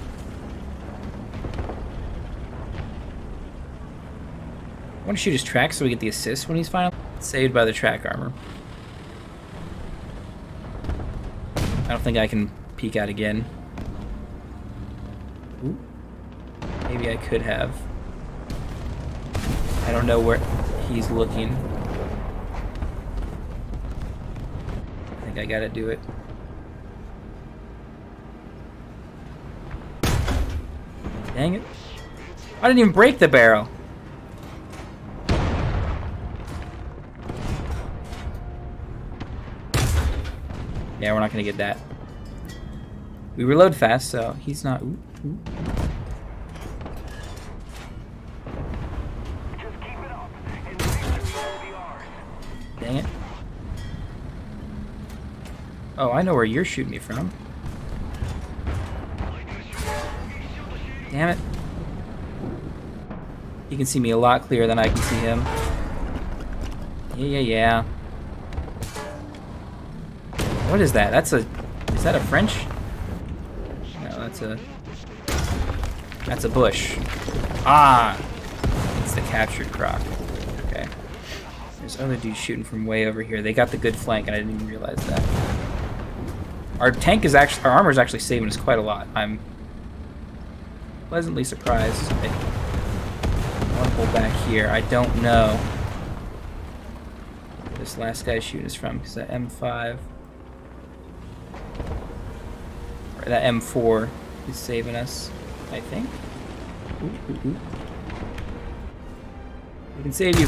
I want to shoot his track so we get the assist when he's final. Saved by the track armor. I don't think I can peek out again. Ooh. Maybe I could have. I don't know where he's looking. I think I gotta do it. Dang it. I didn't even break the barrel. Yeah, we're not gonna get that. We reload fast, so he's not. Ooh, ooh. Just keep it up, and victory will be ours. Dang it. Oh, I know where you're shooting me from. Damn it. You can see me a lot clearer than I can see him. Yeah. What is that? Is that a French? No, that's a bush. Ah! It's the captured croc. Okay. There's other dudes shooting from way over here. They got the good flank and I didn't even realize that. Our armor is actually saving us quite a lot. I'm pleasantly surprised. I want to pull back here. I don't know where this last guy's shooting us from, because that M5 or that M4 is saving us, I think. Ooh. We can save you.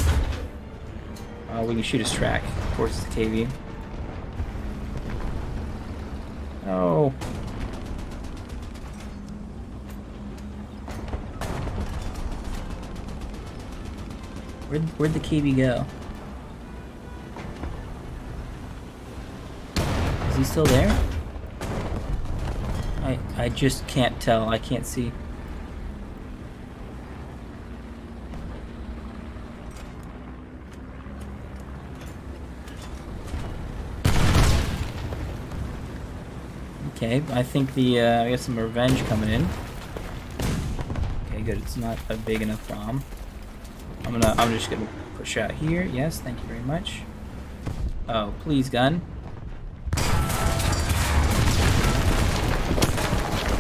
Oh, we can shoot his track. Of course, it's the KV. Oh. Where'd the KV go? Is he still there? I just can't tell. I can't see. Okay, I think I got some revenge coming in. Okay, good. It's not a big enough bomb. I'm just gonna push out here. Yes, thank you very much. Oh, please, gun.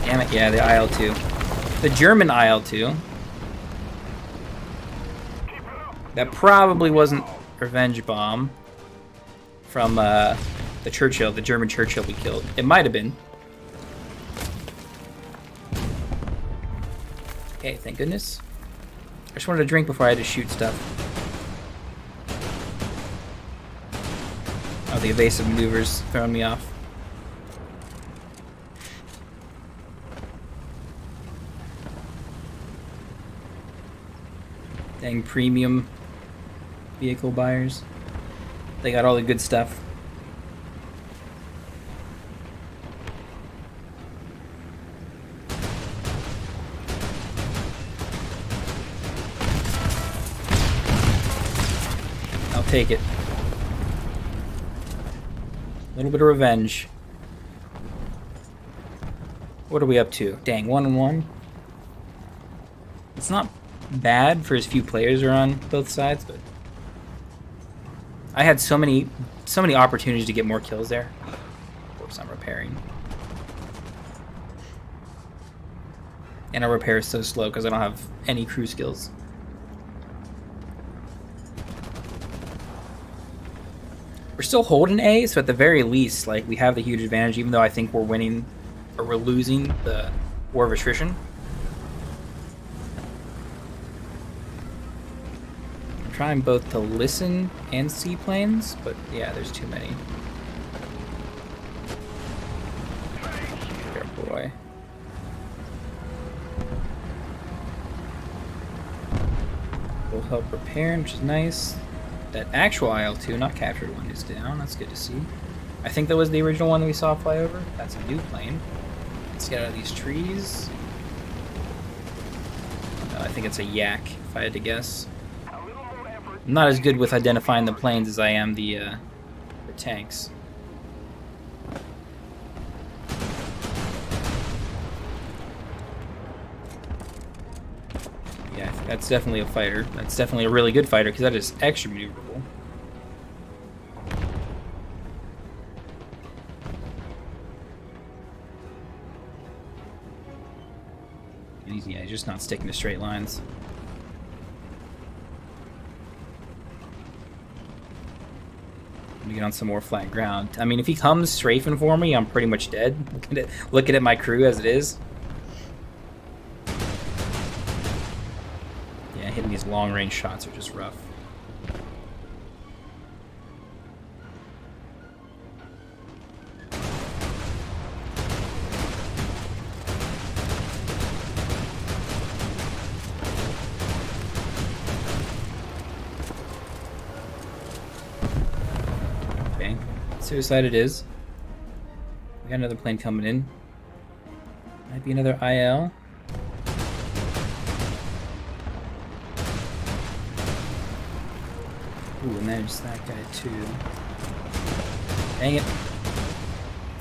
Damn it! Yeah, the IL-2, the German IL-2. That probably wasn't revenge bomb from the Churchill, the German Churchill we killed. It might have been. Okay, thank goodness. I just wanted a drink before I had to shoot stuff. Oh, the evasive maneuvers throwing me off. Dang premium vehicle buyers. They got all the good stuff. I'll take it. A little bit of revenge. What are we up to? Dang, 1-1. It's not bad for as few players are on both sides, but I had so many opportunities to get more kills there. Of course, I'm repairing, and our repair is so slow because I don't have any crew skills. We're still holding A, so at the very least, like, we have the huge advantage, even though I think we're winning, or we're losing the war of attrition. I'm trying both to listen and see planes, but yeah, there's too many. Fair boy. Will help repair, which is nice. That actual IL-2, not captured one, is down. That's good to see. I think that was the original one that we saw fly over. That's a new plane. Let's get out of these trees. I think it's a yak, if I had to guess. I'm not as good with identifying the planes as I am the tanks. Yeah, that's definitely a fighter. That's definitely a really good fighter because that is extra maneuverable. Yeah, just not sticking to straight lines. Let me get on some more flat ground. I mean, if he comes strafing for me, I'm pretty much dead. Looking at my crew as it is. Yeah, hitting these long-range shots are just rough. Okay, suicide it is. We got another plane coming in. Might be another IL. Ooh, and there's that guy too. Dang it.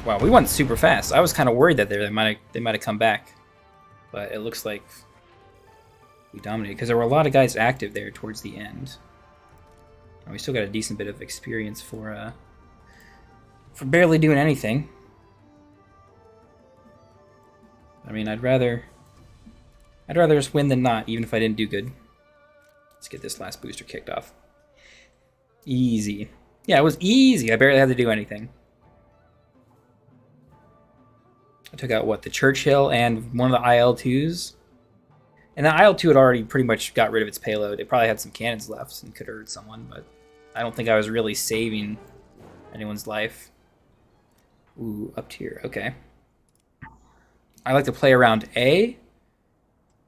Wow, we went super fast. I was kind of worried that they might have come back. But it looks like we dominated because there were a lot of guys active there towards the end. And we still got a decent bit of experience for barely doing anything. I mean, I'd rather just win than not, even if I didn't do good. Let's get this last booster kicked off. Easy. Yeah, it was easy. I barely had to do anything. I took out, what, the Churchill and one of the IL-2s? And the IL-2 had already pretty much got rid of its payload. It probably had some cannons left and could have hurt someone, but I don't think I was really saving anyone's life. Ooh, up tier. Okay. I like to play around A,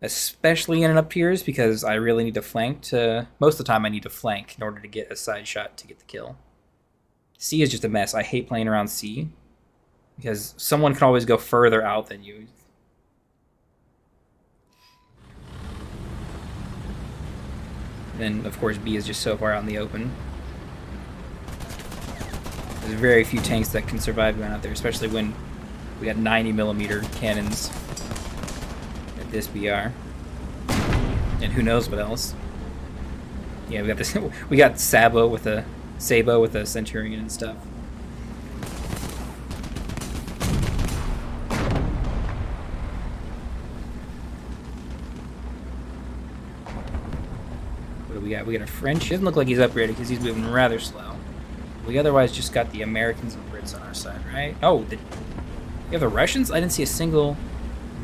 especially in an up tiers, because I really need to flank to... Most of the time I need to flank in order to get a side shot to get the kill. C is just a mess. I hate playing around C. because someone can always go further out than you. Then, of course, B is just so far out in the open. There's very few tanks that can survive going out there, especially when we got 90mm cannons at this BR. And who knows what else. Yeah, we got this. We got Sabo with a Centurion and stuff. What do we got? We got a French. He doesn't look like he's upgraded because he's moving rather slow. We otherwise just got the Americans and Brits on our side, right? Oh, you have the Russians? I didn't see a single.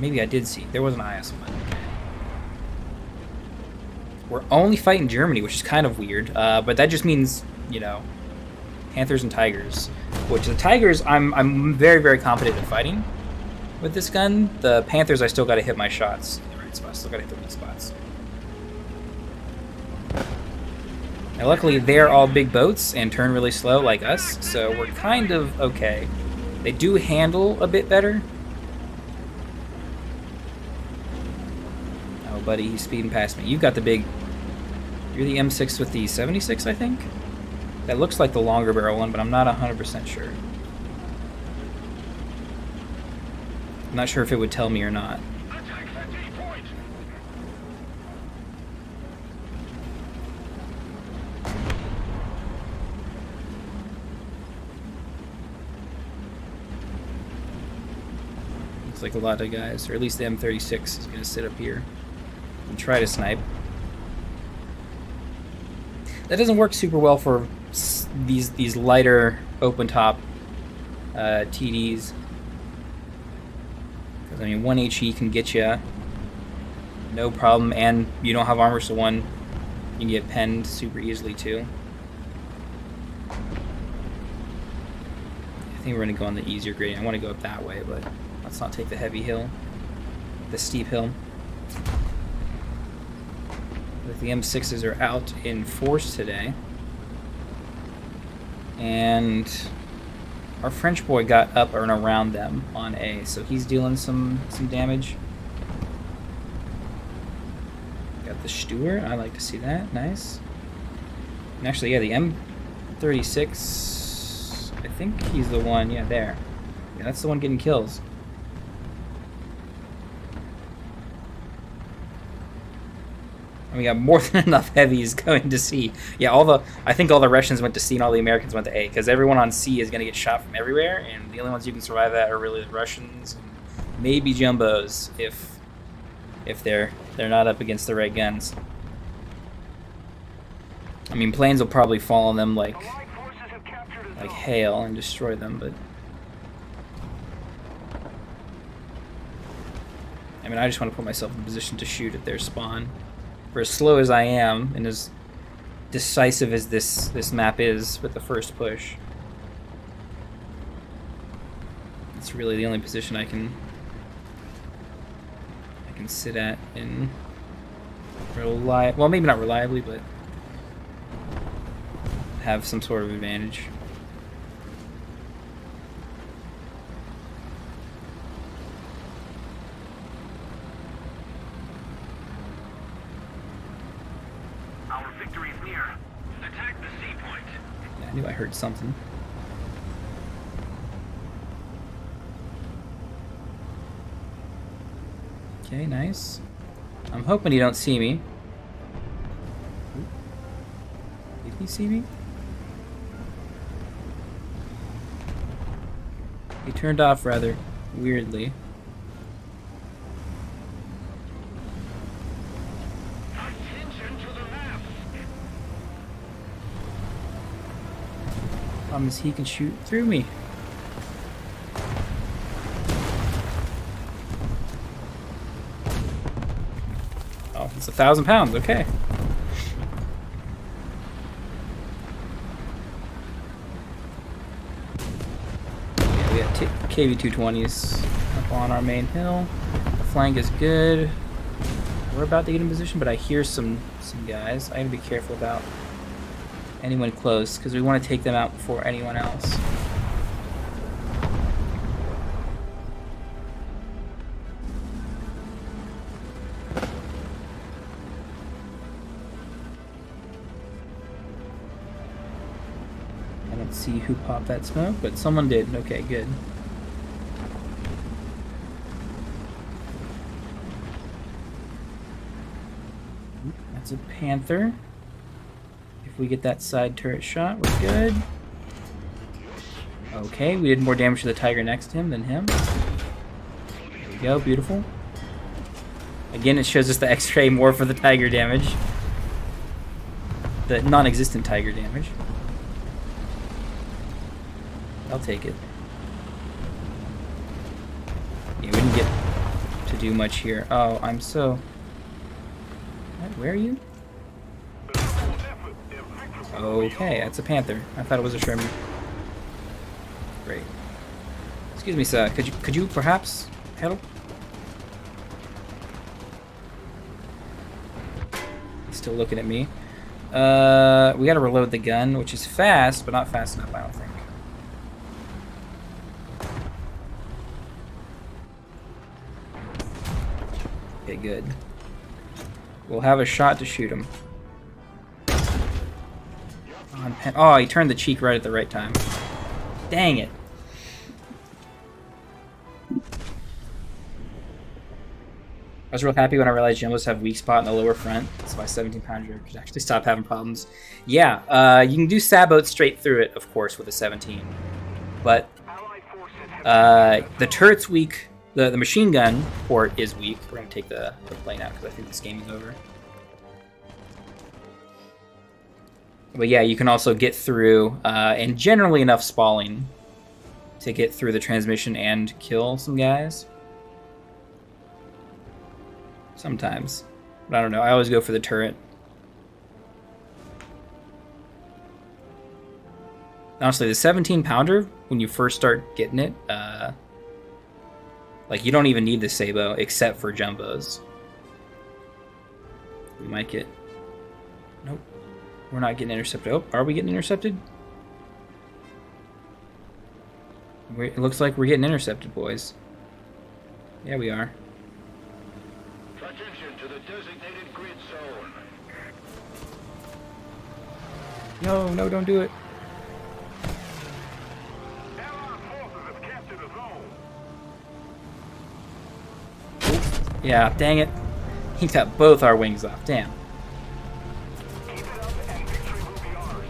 Maybe I did see. There was an IS one. We're only fighting Germany, which is kind of weird. But that just means, you know, Panthers and Tigers. Which the Tigers, I'm very, very confident in fighting with this gun. The Panthers, I still got to hit my shots in the right spots. Still got to hit the weak spots. Now, luckily, they're all big boats and turn really slow like us, so we're kind of okay. They do handle a bit better. Oh, buddy, he's speeding past me. You've got the big... You're the M6 with the 76, I think? That looks like the longer barrel one, but I'm not 100% sure. I'm not sure if it would tell me or not. Looks like a lot of guys, or at least the M36 is going to sit up here and try to snipe. That doesn't work super well for these lighter open top TDs. Because, I mean, 1 HE can get you no problem, and you don't have armor, so you can get penned super easily too. I think we're going to go on the easier gradient. I want to go up that way, but let's not take the heavy hill, the steep hill. But the M6s are out in force today. And our French boy got up and around them on A, so he's dealing some damage. Got the Stuart, I like to see that, nice. And actually, yeah, the M36, I think he's the one, yeah, there. Yeah, that's the one getting kills. And we got more than enough heavies going to C. Yeah, I think all the Russians went to C and all the Americans went to A, because everyone on C is going to get shot from everywhere, and the only ones who can survive that are really the Russians and maybe Jumbos if they're not up against the right guns. I mean, planes will probably fall on them like hail and destroy them, but I mean, I just want to put myself in a position to shoot at their spawn. For as slow as I am, and as decisive as this map is with the first push, it's really the only position I can sit at and well, maybe not reliably, but have some sort of advantage. I knew I heard something. Okay, nice. I'm hoping you don't see me. Did he see me? He turned off rather weirdly. Problem is he can shoot through me. Oh, it's 1,000 pounds, okay. Yeah, we got KV-220s up on our main hill. The flank is good. We're about to get in position, but I hear some guys. I gotta be careful about anyone close, because we want to take them out before anyone else. see who popped that smoke, but someone did. Okay, good. That's a Panther. If we get that side turret shot, we're good. Okay, we did more damage to the Tiger next to him than him. There we go, beautiful. Again, it shows us the X-ray more for the Tiger damage. The non-existent Tiger damage. I'll take it. Yeah, we didn't get to do much here. Oh, I'm so... Where are you? Okay, that's a Panther. I thought it was a Sherman. Great. Excuse me, sir. Could you perhaps help? He's still looking at me. We gotta reload the gun, which is fast, but not fast enough, I don't think. Okay, good. We'll have a shot to shoot him. Oh, he turned the cheek right at the right time. Dang it. I was real happy when I realized Jumbos have weak spot in the lower front, so my 17-pounder could actually stop having problems. Yeah, you can do sabots straight through it, of course, with a 17. But the turret's weak. The machine gun port is weak. We're going to take the plane out because I think this game is over. But yeah, you can also get through, and generally enough spalling to get through the transmission and kill some guys. Sometimes. But I don't know, I always go for the turret. Honestly, the 17-pounder, when you first start getting it, like, you don't even need the Sabo, except for Jumbos. We might get... Nope. We're not getting intercepted. Oh, are we getting intercepted? It looks like we're getting intercepted, boys. Yeah, we are. Attention to the designated grid zone. No, no, don't do it. Allied forces have captured a zone. Yeah, dang it. He got both our wings off. Damn. Keep it up and victory will be ours.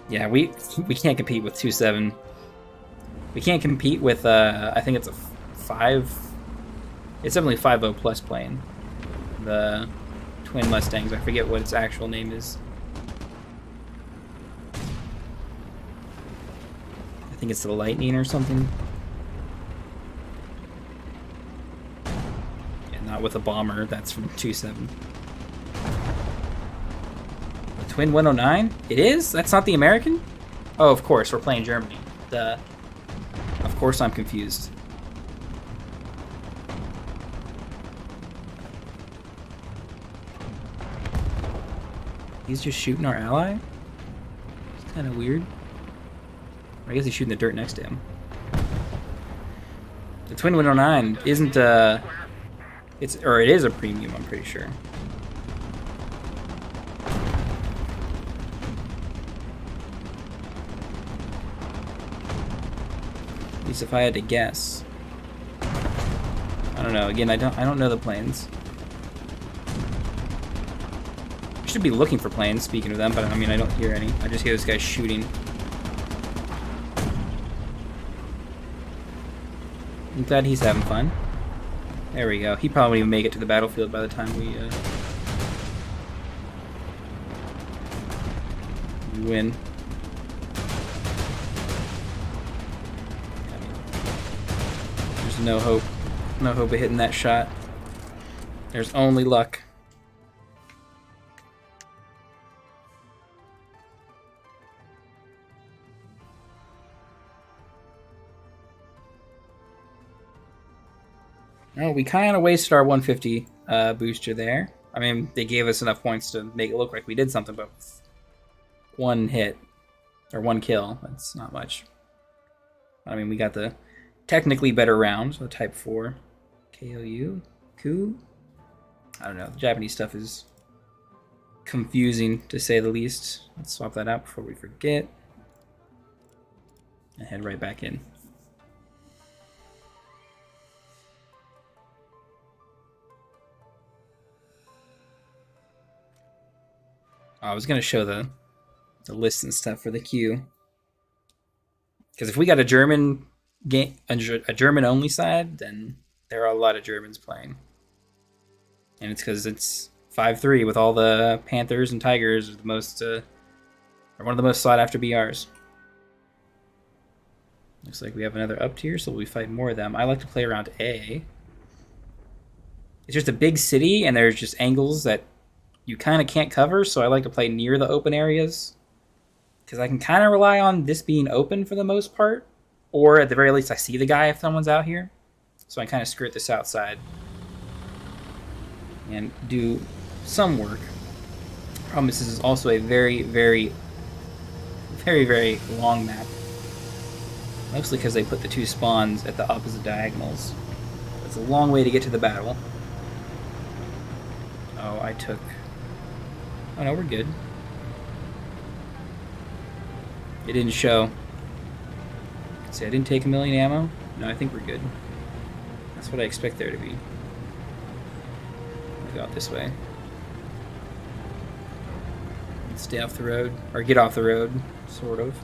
Yeah, we can't compete with 2-7. We can't compete with I think it's a 5. It's definitely 5.0 plus plane. The Twin Mustangs. I forget what its actual name is. I think it's the Lightning or something. Yeah, not with a bomber. That's from 2-7. The Twin 109? It is? That's not the American? Oh, of course. We're playing Germany. Duh. Of course I'm confused. He's just shooting our ally? It's kind of weird. I guess he's shooting the dirt next to him. The Twin 109 isn't it is a premium, I'm pretty sure. At least if I had to guess. I don't know. Again, I don't know the planes. I should be looking for planes, speaking of them, but I mean, I don't hear any. I just hear this guy shooting. I'm glad he's having fun. There we go. He probably won't even make it to the battlefield by the time we win. There's no hope. No hope of hitting that shot. There's only luck. Oh, we kind of wasted our 150 booster there. I mean, they gave us enough points to make it look like we did something, but one hit, or one kill, that's not much. I mean, we got the technically better round, so Type 4. KOU? Coup? I don't know, the Japanese stuff is confusing to say the least. Let's swap that out before we forget. And head right back in. I was gonna show the list and stuff for the queue, because if we got a German game, a German only side, then there are a lot of Germans playing, and it's because it's 5-3 with all the Panthers and Tigers are the most, are one of the most sought after BRs. Looks like we have another up tier, so we fight more of them. I like to play around A. It's just a big city, and there's just angles that you kind of can't cover, so I like to play near the open areas, because I can kind of rely on this being open for the most part, or at the very least I see the guy if someone's out here, so I kind of skirt this outside and do some work. Problem is, this is also a very, very, very, very long map, mostly because they put the two spawns at the opposite diagonals. It's a long way to get to the battle. Oh, I took... Oh no, we're good. It didn't show. See, I didn't take 1,000,000 ammo. No, I think we're good. That's what I expect there to be. I'll go out this way. Stay off the road. Or get off the road, sort of.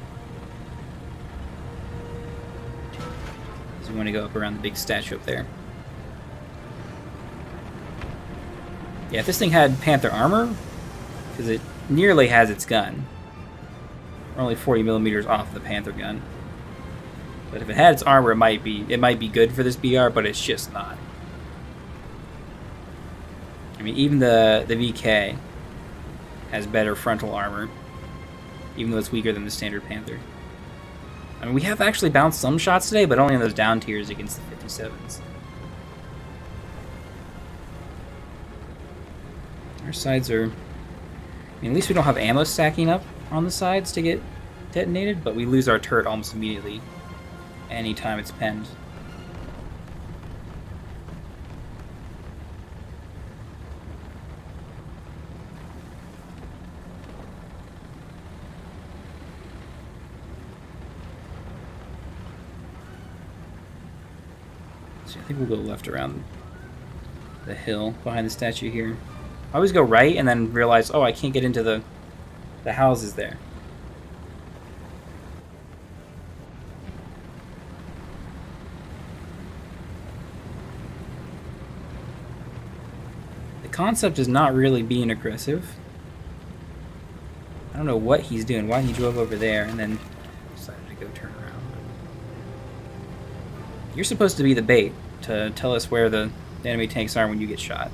So we want to go up around the big statue up there. Yeah, if this thing had Panther armor, because it nearly has its gun. We're only 40 millimeters off the Panther gun. But if it had its armor, it might be good for this BR, but it's just not. I mean, even the VK has better frontal armor, even though it's weaker than the standard Panther. I mean, we have actually bounced some shots today, but only on those down tiers against the 57s. Our sides are... I mean, at least we don't have ammo stacking up on the sides to get detonated, but we lose our turret almost immediately anytime it's penned. So I think we'll go left around the hill behind the statue here. I always go right and then realize, oh, I can't get into the houses there. The concept is not really being aggressive. I don't know what he's doing, why he drove over there and then decided to go turn around. You're supposed to be the bait to tell us where the enemy tanks are when you get shot.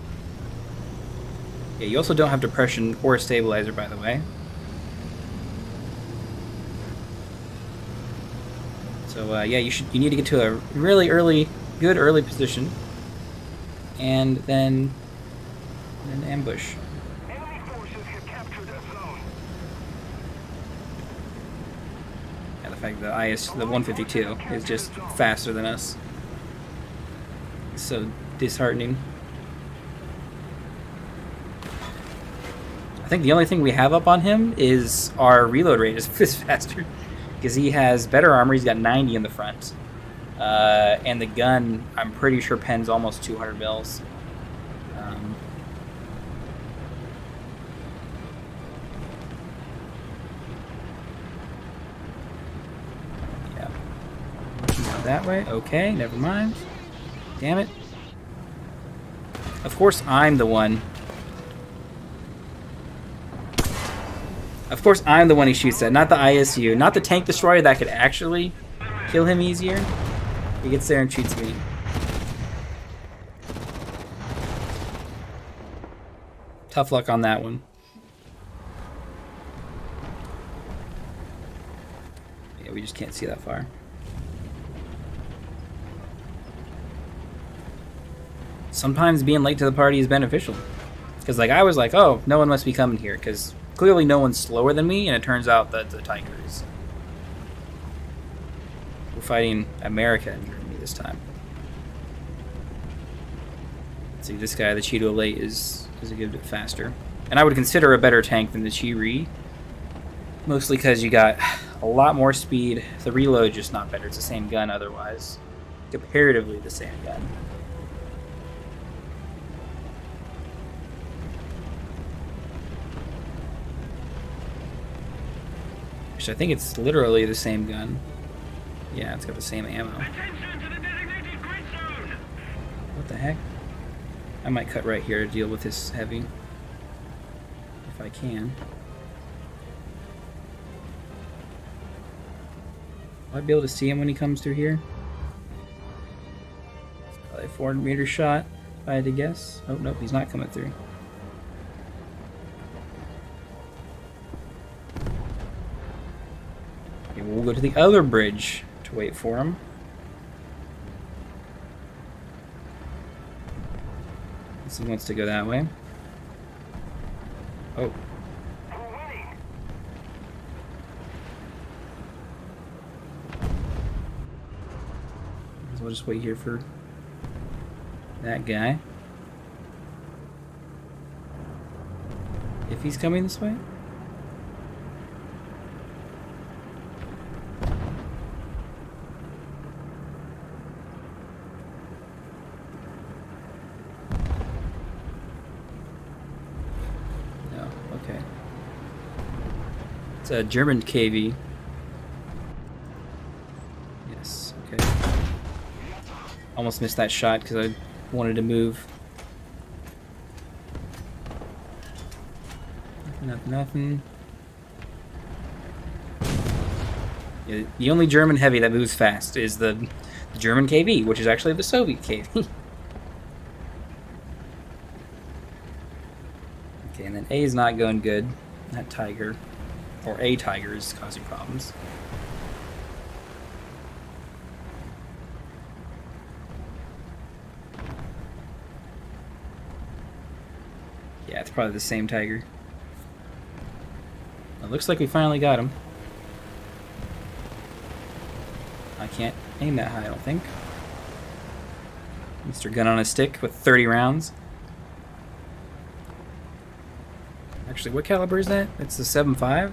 Yeah, you also don't have depression or stabilizer, by the way. So yeah, you need to get to a really good early position, and then ambush. Enemy forces have captured a zone. Yeah, the fact that the 152 is just faster than us. It's so disheartening. I think the only thing we have up on him is our reload rate is faster, because he has better armor. He's got 90 in the front, and the gun, I'm pretty sure, pens almost 200 mils. Yeah, not that way. Okay, never mind. Damn it. Of course, I'm the one. Of course, I'm the one he shoots at, not the ISU, not the tank destroyer that could actually kill him easier. He gets there and shoots me. Tough luck on that one. Yeah, we just can't see that far. Sometimes being late to the party is beneficial. Because like I was like, oh, no one must be coming here, because clearly no one's slower than me, and it turns out that the Tigers. We're fighting America and Germany this time. See, this guy, the Cheeto Late, is a good bit faster. And I would consider a better tank than the Chi-Ri. Mostly because you got a lot more speed. The reload just not better. It's the same gun otherwise. Comparatively the same gun. Actually, I think it's literally the same gun. Yeah, it's got the same ammo. Attention to the designated grid zone. What the heck? I might cut right here to deal with this heavy. If I can. Will I be able to see him when he comes through here? It's probably a 400-meter shot, if I had to guess. Oh, nope, he's not coming through. Okay, we'll go to the other bridge to wait for him. He wants to go that way. Oh. So we'll just wait here for that guy. If he's coming this way. It's a German KV. Yes, okay. Almost missed that shot because I wanted to move. Nothing. Yeah, the only German heavy that moves fast is the German KV, which is actually the Soviet KV. Okay, and then A is not going good. That Tiger. Or a Tiger is causing problems. Yeah, it's probably the same Tiger. It looks like we finally got him. I can't aim that high, I don't think. Mr. Gun on a Stick with 30 rounds. Actually, what caliber is that? It's the 7.5?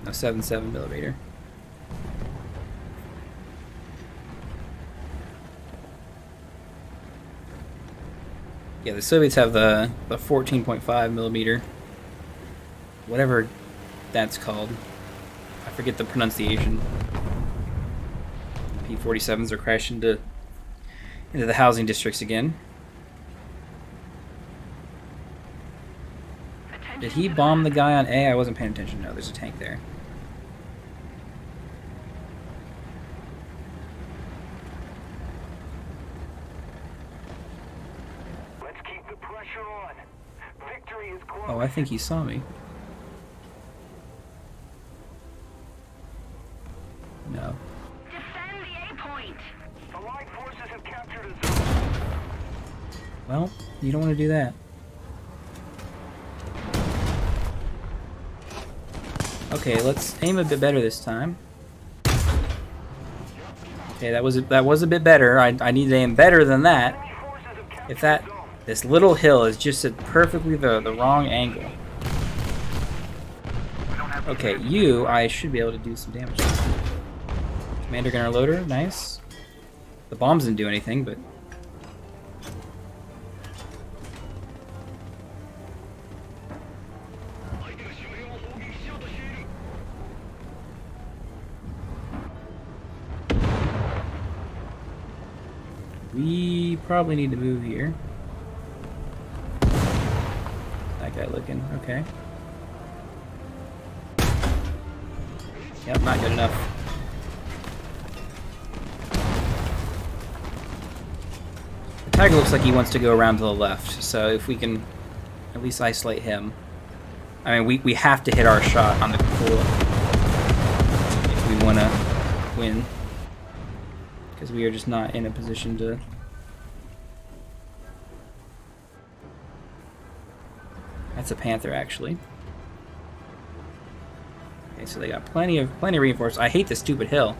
No, 7.7 millimeter. Yeah, the Soviets have the 14.5 millimeter. Whatever that's called. I forget the pronunciation. P-47s are crashing into the housing districts again. Did he bomb the guy on A? I wasn't paying attention. No, there's a tank there. Let's keep the pressure on. Victory is close. Oh, I think he saw me. No. Defend the A point. The Allied forces have captured a zone. Well, you don't want to do that. Okay, let's aim a bit better this time. Okay, that was a bit better. I need to aim better than that. If this little hill is just at perfectly the wrong angle. Okay, I should be able to do some damage. Commander Gunner Loader, nice. The bombs didn't do anything, but we probably need to move here. That guy looking, okay. Yep, not good enough. The Tiger looks like he wants to go around to the left, so if we can at least isolate him. I mean, we have to hit our shot on the pool if we want to win. Because we are just not in a position to... That's a Panther, actually. Okay, so they got plenty of reinforcements. I hate this stupid hill.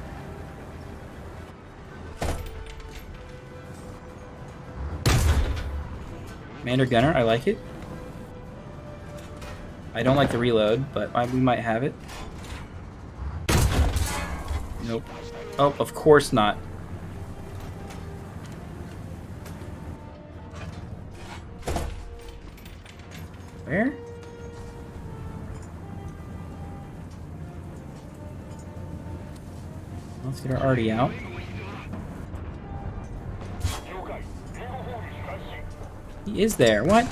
Commander Gunner, I like it. I don't like the reload, but we might have it. Nope. Oh, of course not. Where? Let's get our arty out. He is there. What?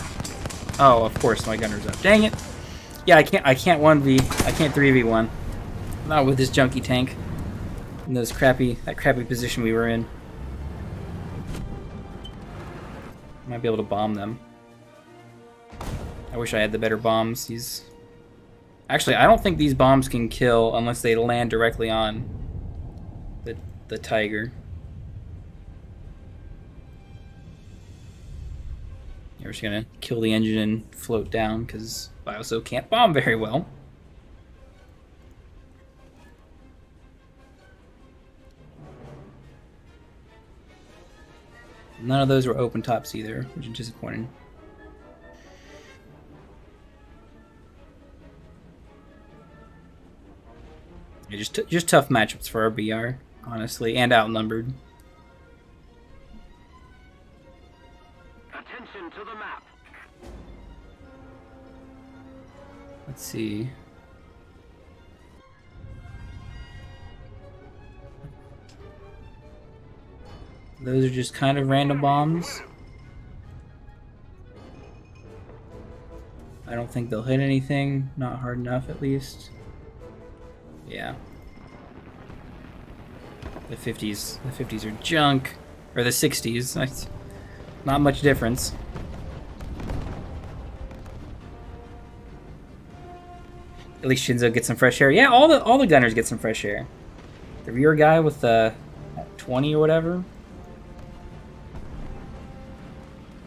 Oh, of course my gunner's up. Dang it. Yeah, I can't 3v1. Not with this junky tank. In that crappy position we were in. Might be able to bomb them. I wish I had the better bombs. Actually, I don't think these bombs can kill unless they land directly on the Tiger. We're just gonna kill the engine and float down because Bioshock can't bomb very well. None of those were open tops either, which is disappointing. Yeah, just tough matchups for our BR, honestly, and outnumbered. Attention to the map. Let's see. Those are just kind of random bombs. I don't think they'll hit anything. Not hard enough, at least. Yeah. The 50s are junk. Or the 60s. Not much difference. At least Shinzo gets some fresh air. Yeah, all the gunners get some fresh air. The rear guy with the 20 or whatever.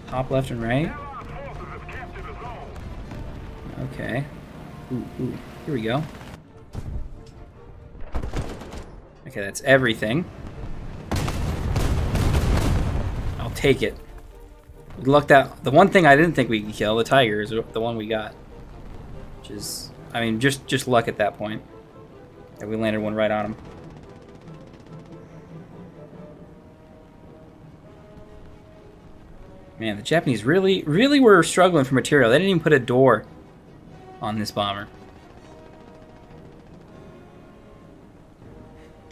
Top left and right. Okay. Ooh, here we go. Okay, that's everything. I'll take it. We lucked out. The one thing I didn't think we could kill, the Tiger, is the one we got. Which is, I mean, just luck at that point. And we landed one right on him. Man, the Japanese really were struggling for material. They didn't even put a door on this bomber.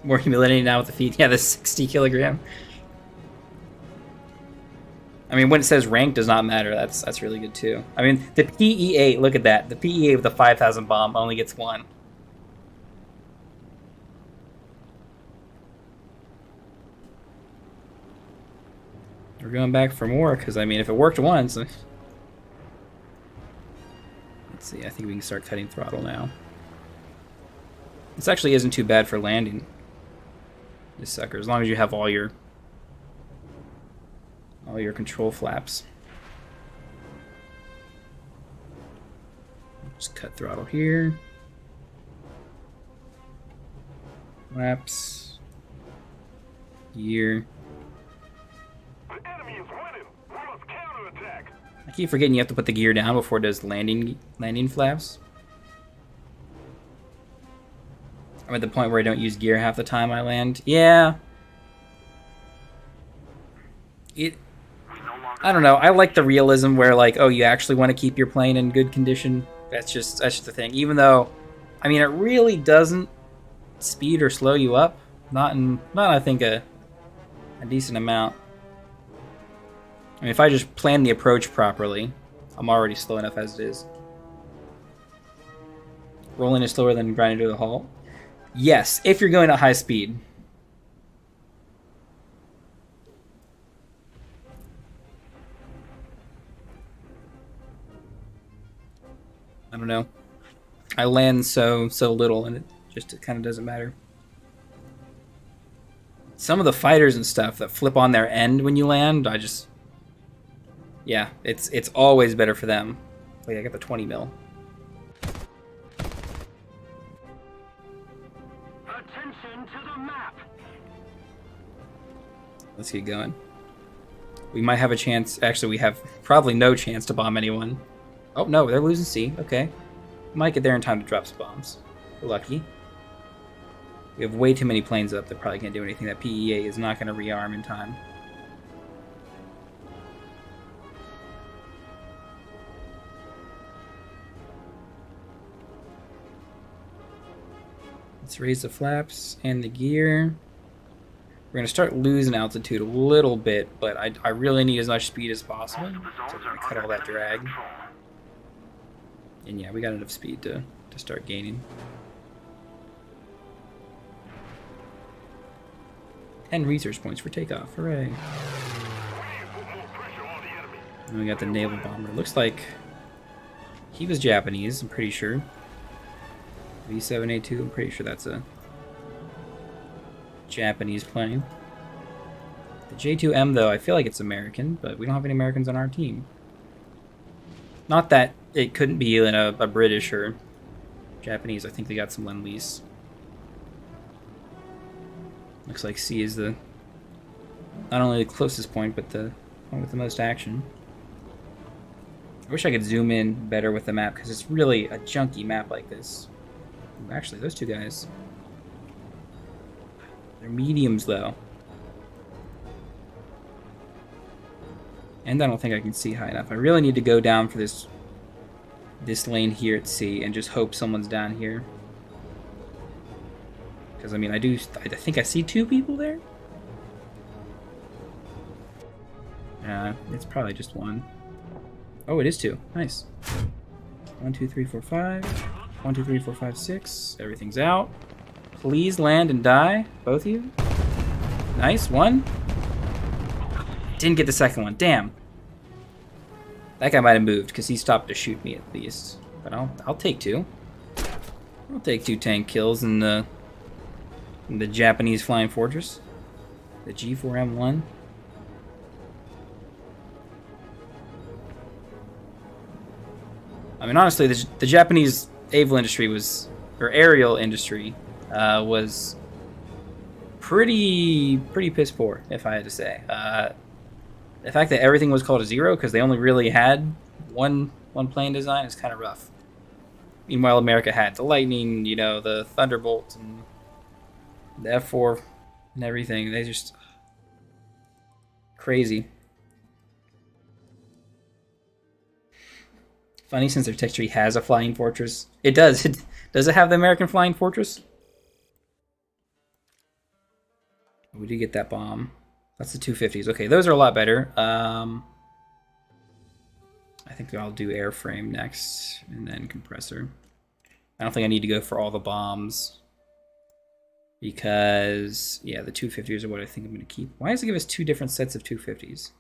More humility now with the feet. Yeah, the 60 kilogram. I mean, when it says rank does not matter, that's really good too. I mean, the PE8, look at that. The PE8 with the 5,000 bomb only gets one. We're going back for more, because, I mean, if it worked once... Let's see, I think we can start cutting throttle now. This actually isn't too bad for landing. This sucker, as long as you have all your control flaps. Just cut throttle here. Flaps. Gear. The enemy is winning. We must counterattack. I keep forgetting you have to put the gear down before it does landing flaps. I'm at the point where I don't use gear half the time I land. Yeah. I don't know. I like the realism where, like, oh, you actually want to keep your plane in good condition. That's just the thing. Even though, I mean, it really doesn't speed or slow you up. Not I think a decent amount. I mean, if I just plan the approach properly, I'm already slow enough as it is. Rolling is slower than grinding to the halt. Yes, if you're going at high speed. I don't know. I land so little, and it kind of doesn't matter. Some of the fighters and stuff that flip on their end when you land, yeah, it's always better for them. Wait, I got the 20 mil. Attention to the map. Let's get going. We might have a chance. Actually, we have probably no chance to bomb anyone. Oh, no, they're losing C. Okay. Might get there in time to drop some bombs. We're lucky. We have way too many planes up that probably can't do anything. That PEA is not going to rearm in time. Let's raise the flaps and the gear. We're going to start losing altitude a little bit, but I really need as much speed as possible. So we're going to cut all that drag. And yeah, we got enough speed to start gaining. 10 research points for takeoff. Hooray. And we got the naval bomber. Looks like he was Japanese, I'm pretty sure. V7A2, I'm pretty sure that's a Japanese plane. The J2M, though, I feel like it's American, but we don't have any Americans on our team. Not that it couldn't be a British or Japanese. I think they got some Lend-Lease. Looks like C is the not only the closest point, but the one with the most action. I wish I could zoom in better with the map, because it's really a junky map like this. Ooh, actually, those two guys, they're mediums, though. And I don't think I can see high enough. I really need to go down for this lane here at C and just hope someone's down here. Because, I mean, I think I see 2 people there? It's probably just 1. Oh, it is 2. Nice. 1, 2, 3, 4, 5. 1, 2, 3, 4, 5, 6. Everything's out. Please land and die, both of you. Nice. 1. Didn't get the second one. Damn. That guy might have moved because he stopped to shoot me at least. But I'll take 2. I'll take 2 tank kills in the Japanese Flying Fortress. The G4M1. I mean, honestly, the Japanese avial industry was, or aerial industry, was pretty piss poor, if I had to say. The fact that everything was called a 0 because they only really had one plane design is kind of rough. Meanwhile, America had the Lightning, you know, the Thunderbolt, and the F4, and everything. They just crazy. Funny, since their tech tree has a flying fortress. It does. Does it have the American Flying Fortress? We did get that bomb. That's the 250s. Okay, those are a lot better. I think I'll do airframe next, and then compressor. I don't think I need to go for all the bombs. Because, yeah, the 250s are what I think I'm going to keep. Why does it give us 2 different sets of 250s?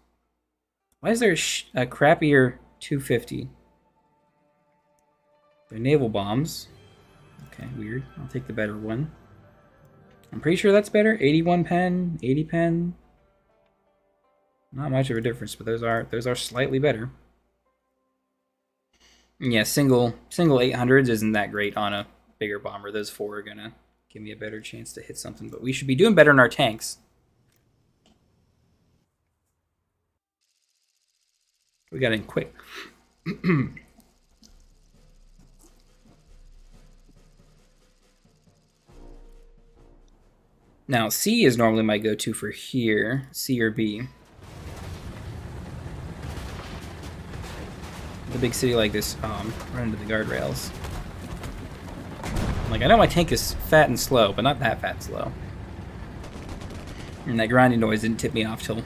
Why is there a crappier 250? They're naval bombs. Okay, weird. I'll take the better one. I'm pretty sure that's better. 81 pen, 80 pen. Not much of a difference, but those are slightly better. Yeah, single 800s isn't that great on a bigger bomber. Those 4 are gonna give me a better chance to hit something, but we should be doing better in our tanks. We got in quick. Now, C is normally my go-to for here. C or B. The big city like this, run into the guardrails. Like, I know my tank is fat and slow, but not that fat and slow. And that grinding noise didn't tip me off till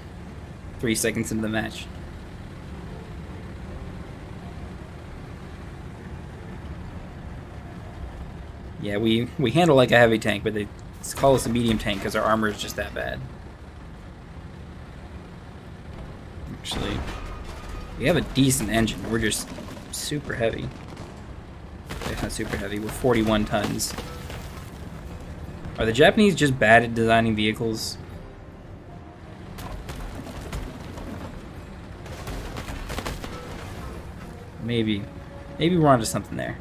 3 seconds into the match. Yeah, we handle like a heavy tank, but they call us a medium tank because our armor is just that bad. Actually, we have a decent engine. We're just super heavy. It's not super heavy. We're 41 tons. Are the Japanese just bad at designing vehicles? Maybe. Maybe we're onto something there.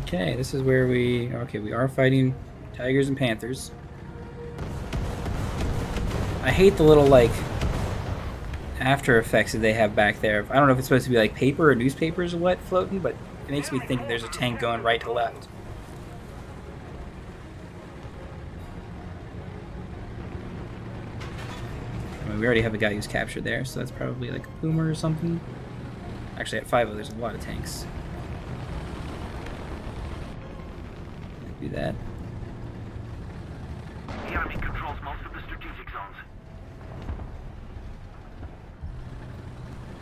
Okay, this is where we... Okay, we are fighting tigers and panthers. I hate the little, like, after effects that they have back there. I don't know if it's supposed to be, like, paper or newspapers or what floating, but it makes me think there's a tank going right to left. I mean, we already have a guy who's captured there, so that's probably, like, a boomer or something. Actually, at 5 there's a lot of tanks. Do that. The enemy controls most of the strategic zones.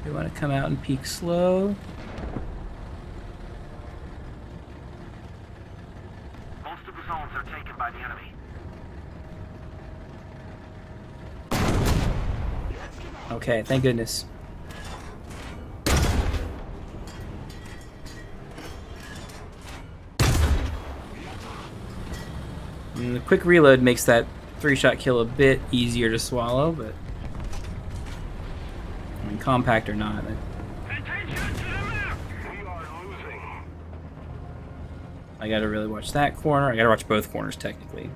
We want to come out and peek slow. Most of the zones are taken by the enemy. Okay, thank goodness. And the quick reload makes that 3-shot kill a bit easier to swallow, but I mean, compact or not, Attention to the map! We are losing. I gotta really watch that corner. I gotta watch both corners, technically.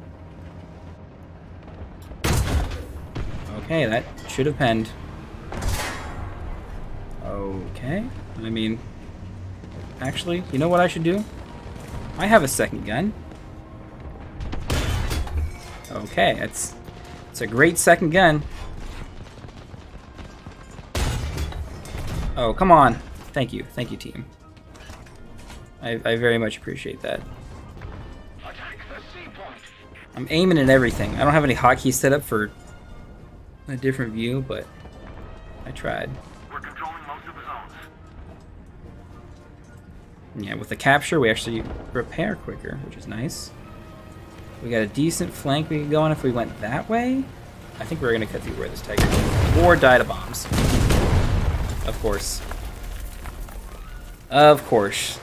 Okay, that should have penned. Okay, I mean, actually, you know what I should do? I have a second gun. Okay, it's a great second gun. Oh, come on. Thank you, team. I very much appreciate that. Attack the C point. I'm aiming at everything. I don't have any hotkeys set up for a different view, but I tried. We're controlling most of the zones. Yeah, with the capture, we actually repair quicker, which is nice. We got a decent flank we could go on if we went that way. I think we're gonna cut through where this tiger is. Or die to bombs. Of course. Of course.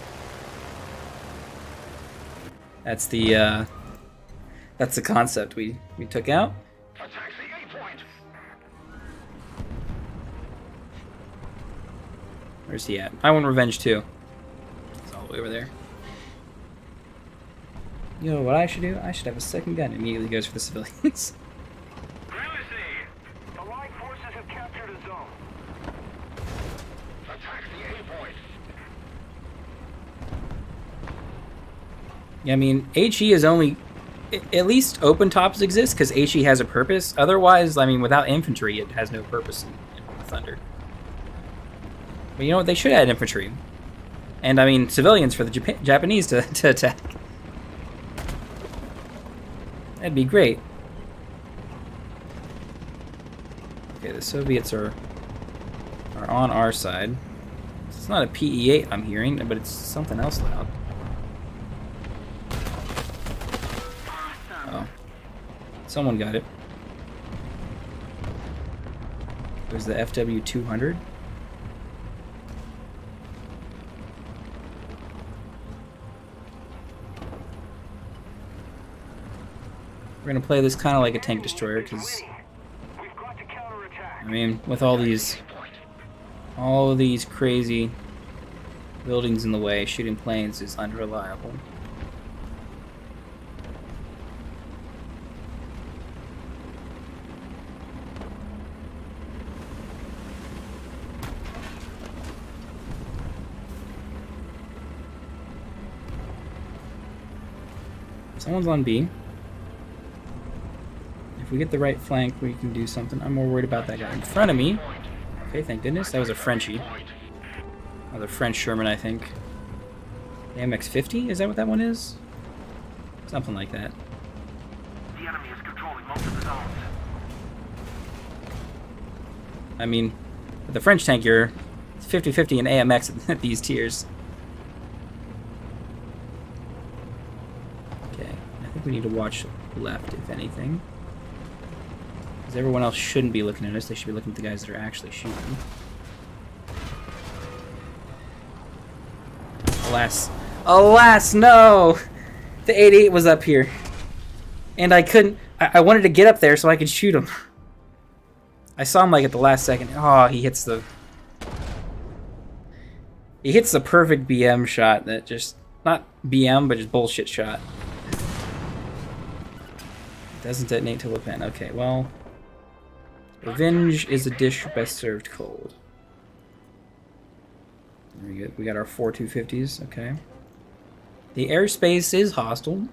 That's the concept we took out. Attack the A point. Where's he at? I want revenge too. It's all the way over there. You know what I should do? I should have a second gun. Immediately goes for the civilians. The Allied forces have captured a zone. Attack the A point. Yeah, I mean, HE is only... At least open tops exist because HE has a purpose. Otherwise, I mean, without infantry, it has no purpose in Thunder. But you know what? They should add infantry. And, I mean, civilians for the Japanese to attack. That'd be great. Okay, the Soviets are on our side. It's not a PE-8 I'm hearing, but it's something else loud. Oh. Someone got it. It was the FW-200. We're gonna play this kind of like a tank destroyer, because We've got to counterattack. I mean, with all these crazy buildings in the way, shooting planes is unreliable. Someone's on B. If we get the right flank, we can do something. I'm more worried about that guy in front of me. Okay, thank goodness. That was a Frenchie. Another French Sherman, I think. The MX-50? Is that what that one is? Something like that. The enemy is controlling most of the zones. I mean, with the French tank, you're 50-50 in AMX at these tiers. Okay, I think we need to watch left, if anything. Because everyone else shouldn't be looking at us. They should be looking at the guys that are actually shooting. Alas. Alas, no! The 88 was up here. And I couldn't... I wanted to get up there so I could shoot him. I saw him like at the last second. Oh, he hits the... He hits the perfect BM shot that just Not BM, but just bullshit shot. Doesn't detonate till a pen. Okay, well... Revenge is a dish best served cold. Very good. We got our 4 250s. Okay. The airspace is hostile,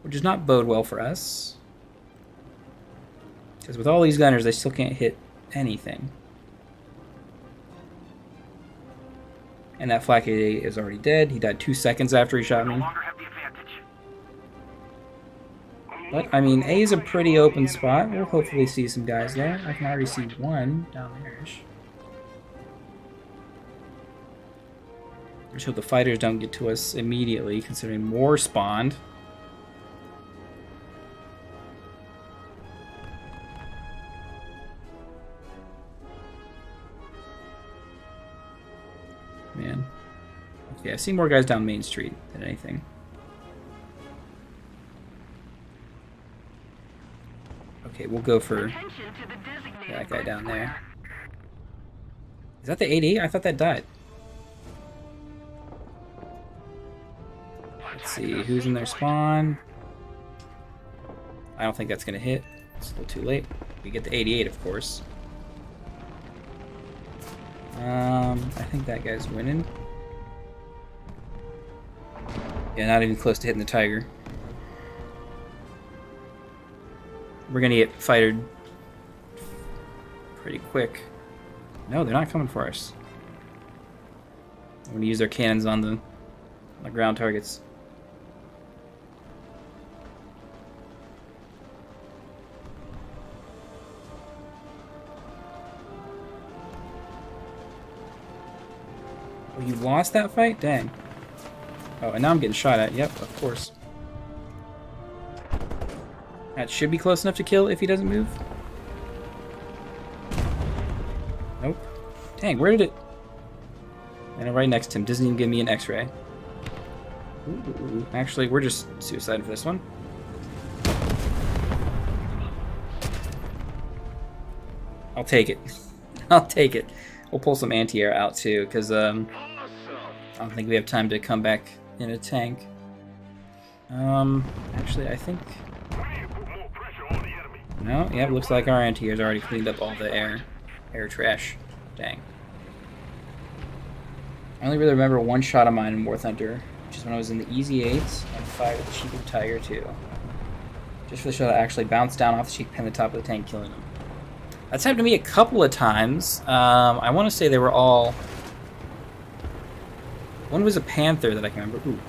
which does not bode well for us. Because with all these gunners, they still can't hit anything. And that Flak 88 is already dead. He died 2 seconds after he shot me. But, I mean, A is a pretty open spot. We'll hopefully see some guys there. I can already see one down there-ish. Just hope the fighters don't get to us immediately, considering more spawned. Man. Okay, I see more guys down Main Street than anything. Okay, we'll go for that guy down there. Is that the 88? I thought that died. Let's see, who's in their spawn? I don't think that's going to hit. It's a little too late. We get the 88, of course. I think that guy's winning. Yeah, not even close to hitting the tiger. We're gonna get fightered pretty quick. No, they're not coming for us. I'm gonna use their cannons on the ground targets. Oh, you lost that fight? Dang. Oh, and now I'm getting shot at. Yep, of course. That should be close enough to kill if he doesn't move. Nope. Dang, where did it... And right next to him. Doesn't even give me an x-ray. Actually, we're just suiciding for this one. I'll take it. I'll take it. We'll pull some anti-air out too, because I don't think we have time to come back in a tank. Actually, I think... No, yeah, it looks like our anti-air's already cleaned up all the air trash. Dang. I only really remember one shot of mine in War Thunder, which is when I was in the Easy 8 and fired the cheek of Tiger 2. Just for the shot, I actually bounced down off the cheek pin the top of the tank, killing him. That's happened to me a couple of times. I want to say they were all... One was a Panther that I can remember. Ooh.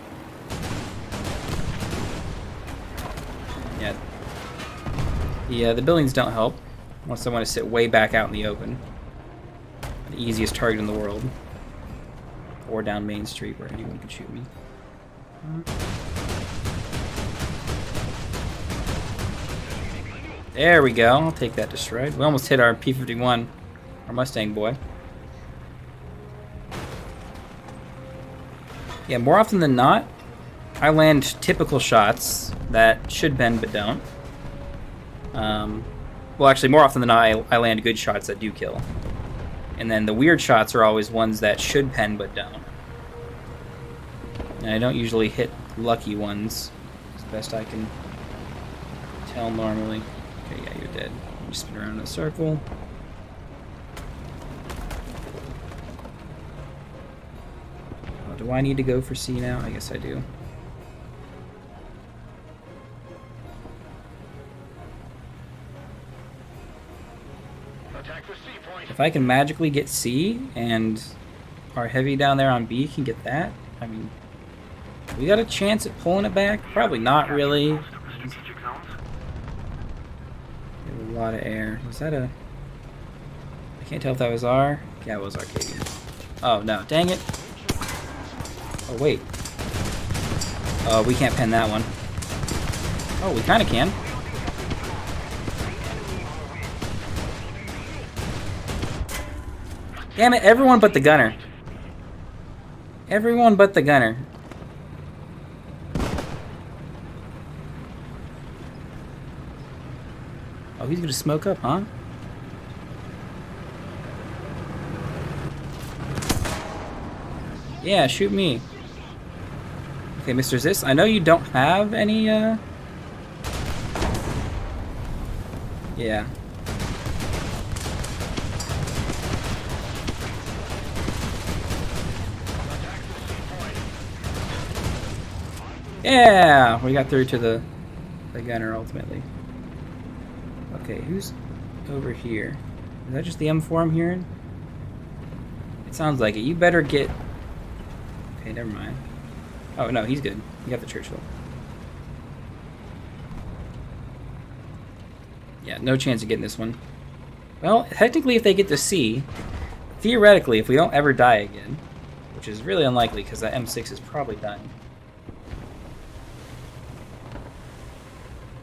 Yeah, the buildings don't help unless I want to sit way back out in the open. The easiest target in the world. Or down Main Street where anyone can shoot me. There we go. I'll take that destroyed. We almost hit our P-51, our Mustang boy. Yeah, more often than not, I land typical shots that should bend but don't. Well, actually, more often than not, I land good shots that do kill. And then the weird shots are always ones that should pen but don't. And I don't usually hit lucky ones, as best I can tell normally. Okay, yeah, you're dead. Just spin around in a circle. Oh, do I need to go for C now? I guess I do. If I can magically get C and our heavy down there on B can get that, I mean, we got a chance at pulling it back? Probably not really. A lot of air. Was that a... I can't tell if that was R. Yeah, it was Arcadian. Oh, no. Dang it. Oh, wait. Oh, we can't pen that one. Oh, we kind of can. Damn it, everyone but the gunner. Everyone but the gunner. Oh, he's gonna smoke up, huh? Yeah, shoot me. Okay, Mr. Zis, I know you don't have any, Yeah. Yeah! We got through to the gunner, ultimately. Okay, who's over here? Is that just the M4 I'm hearing? It sounds like it. You better get... Okay, never mind. Oh, no, he's good. He got the Churchill. Yeah, no chance of getting this one. Well, technically if they get to C, theoretically, if we don't ever die again, which is really unlikely because that M6 is probably done.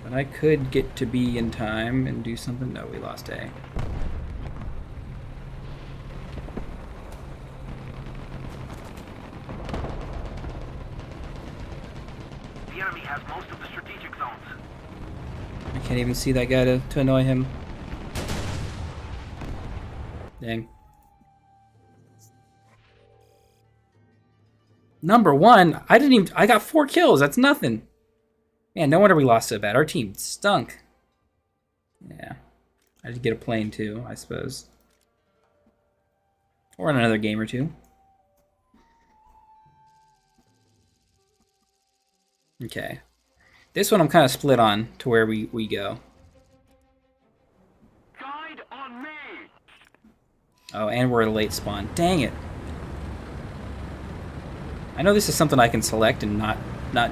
But I could get to B in time and do something. No, we lost A. The enemy has most of the strategic zones. I can't even see that guy to annoy him. Dang. Number one, I got 4 kills. That's nothing. Man, no wonder we lost so bad. Our team stunk. Yeah. I did get a plane too, I suppose. Or in another game or two. Okay. This one I'm kind of split on to where we go. Guide on me. Oh, and we're at a late spawn. Dang it. I know this is something I can select and not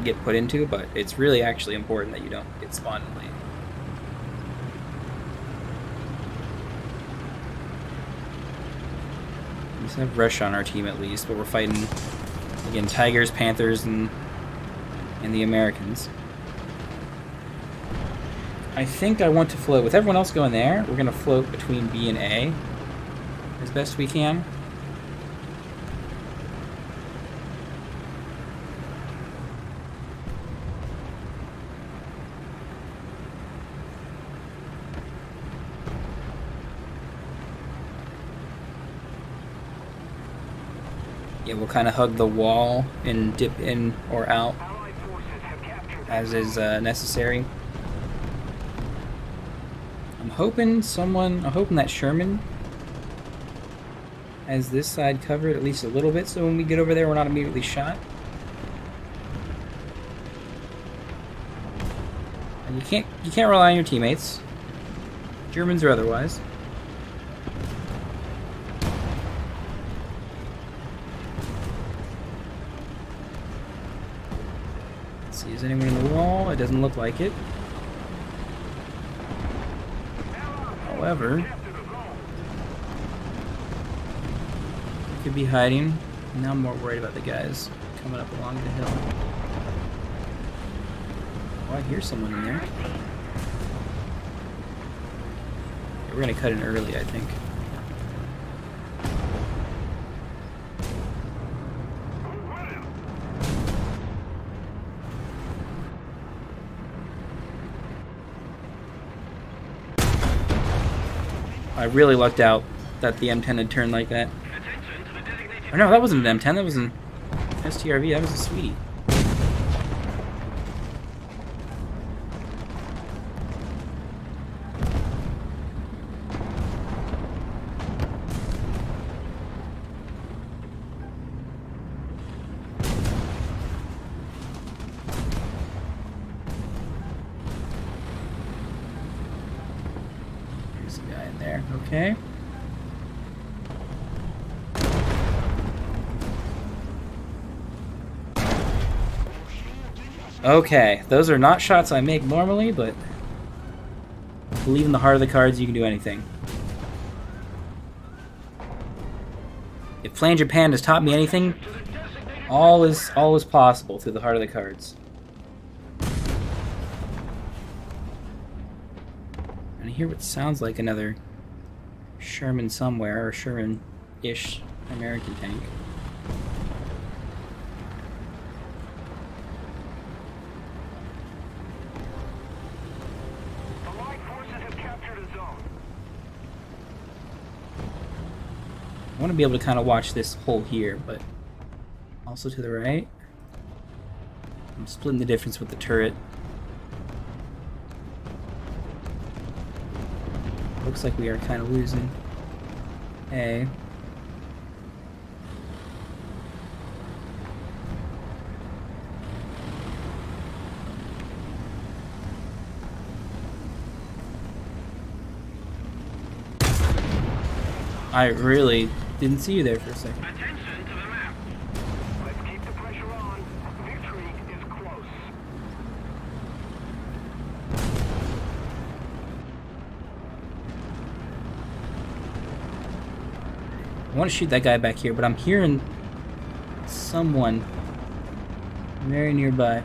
get put into, but it's really actually important that you don't get spawned late. We just have Rush on our team at least, but we're fighting, again, Tigers, Panthers, and the Americans. I think I want to float. With everyone else going there, we're going to float between B and A as best we can. Yeah, we'll kind of hug the wall and dip in or out Allied forces have captured as is necessary. I'm hoping that Sherman has this side covered at least a little bit, so when we get over there, we're not immediately shot. And you can't rely on your teammates, Germans or otherwise. Let's see, is anyone in the wall? It doesn't look like it. However, we could be hiding. Now I'm more worried about the guys coming up along the hill. Oh, I hear someone in there. Yeah, we're gonna cut in early, I think. I really lucked out that the M10 had turned like that. Oh no, that wasn't an M10, that was an STRV, that was a Sweetie. There's a guy in there, okay. Okay, those are not shots I make normally, but I believe in the heart of the cards you can do anything. If playing Japan has taught me anything, all is possible through the heart of the cards. And I hear what sounds like another Sherman somewhere, or Sherman-ish American tank. Allied forces have captured a zone. I want to be able to kind of watch this hole here, but Also to the right. I'm splitting the difference with the turret. Looks like we are kind of losing. Hey. I really didn't see you there for a second. Attention to the map. Let's keep the pressure on. Victory is close. I want to shoot that guy back here, but I'm hearing someone very nearby.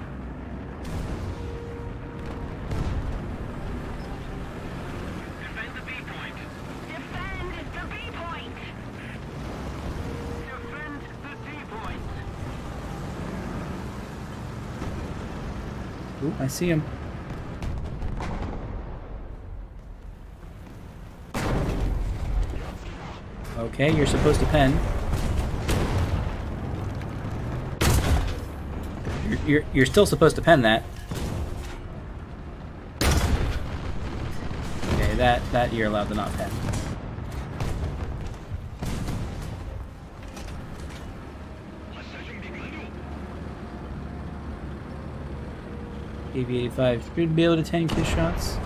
Defend the B point. Defend the B point. Defend the D point. Ooh, I see him. Okay, you're supposed to pen. You're still supposed to pen that. Okay, that you're allowed to not pen. AV-85 should be able to tank his shots.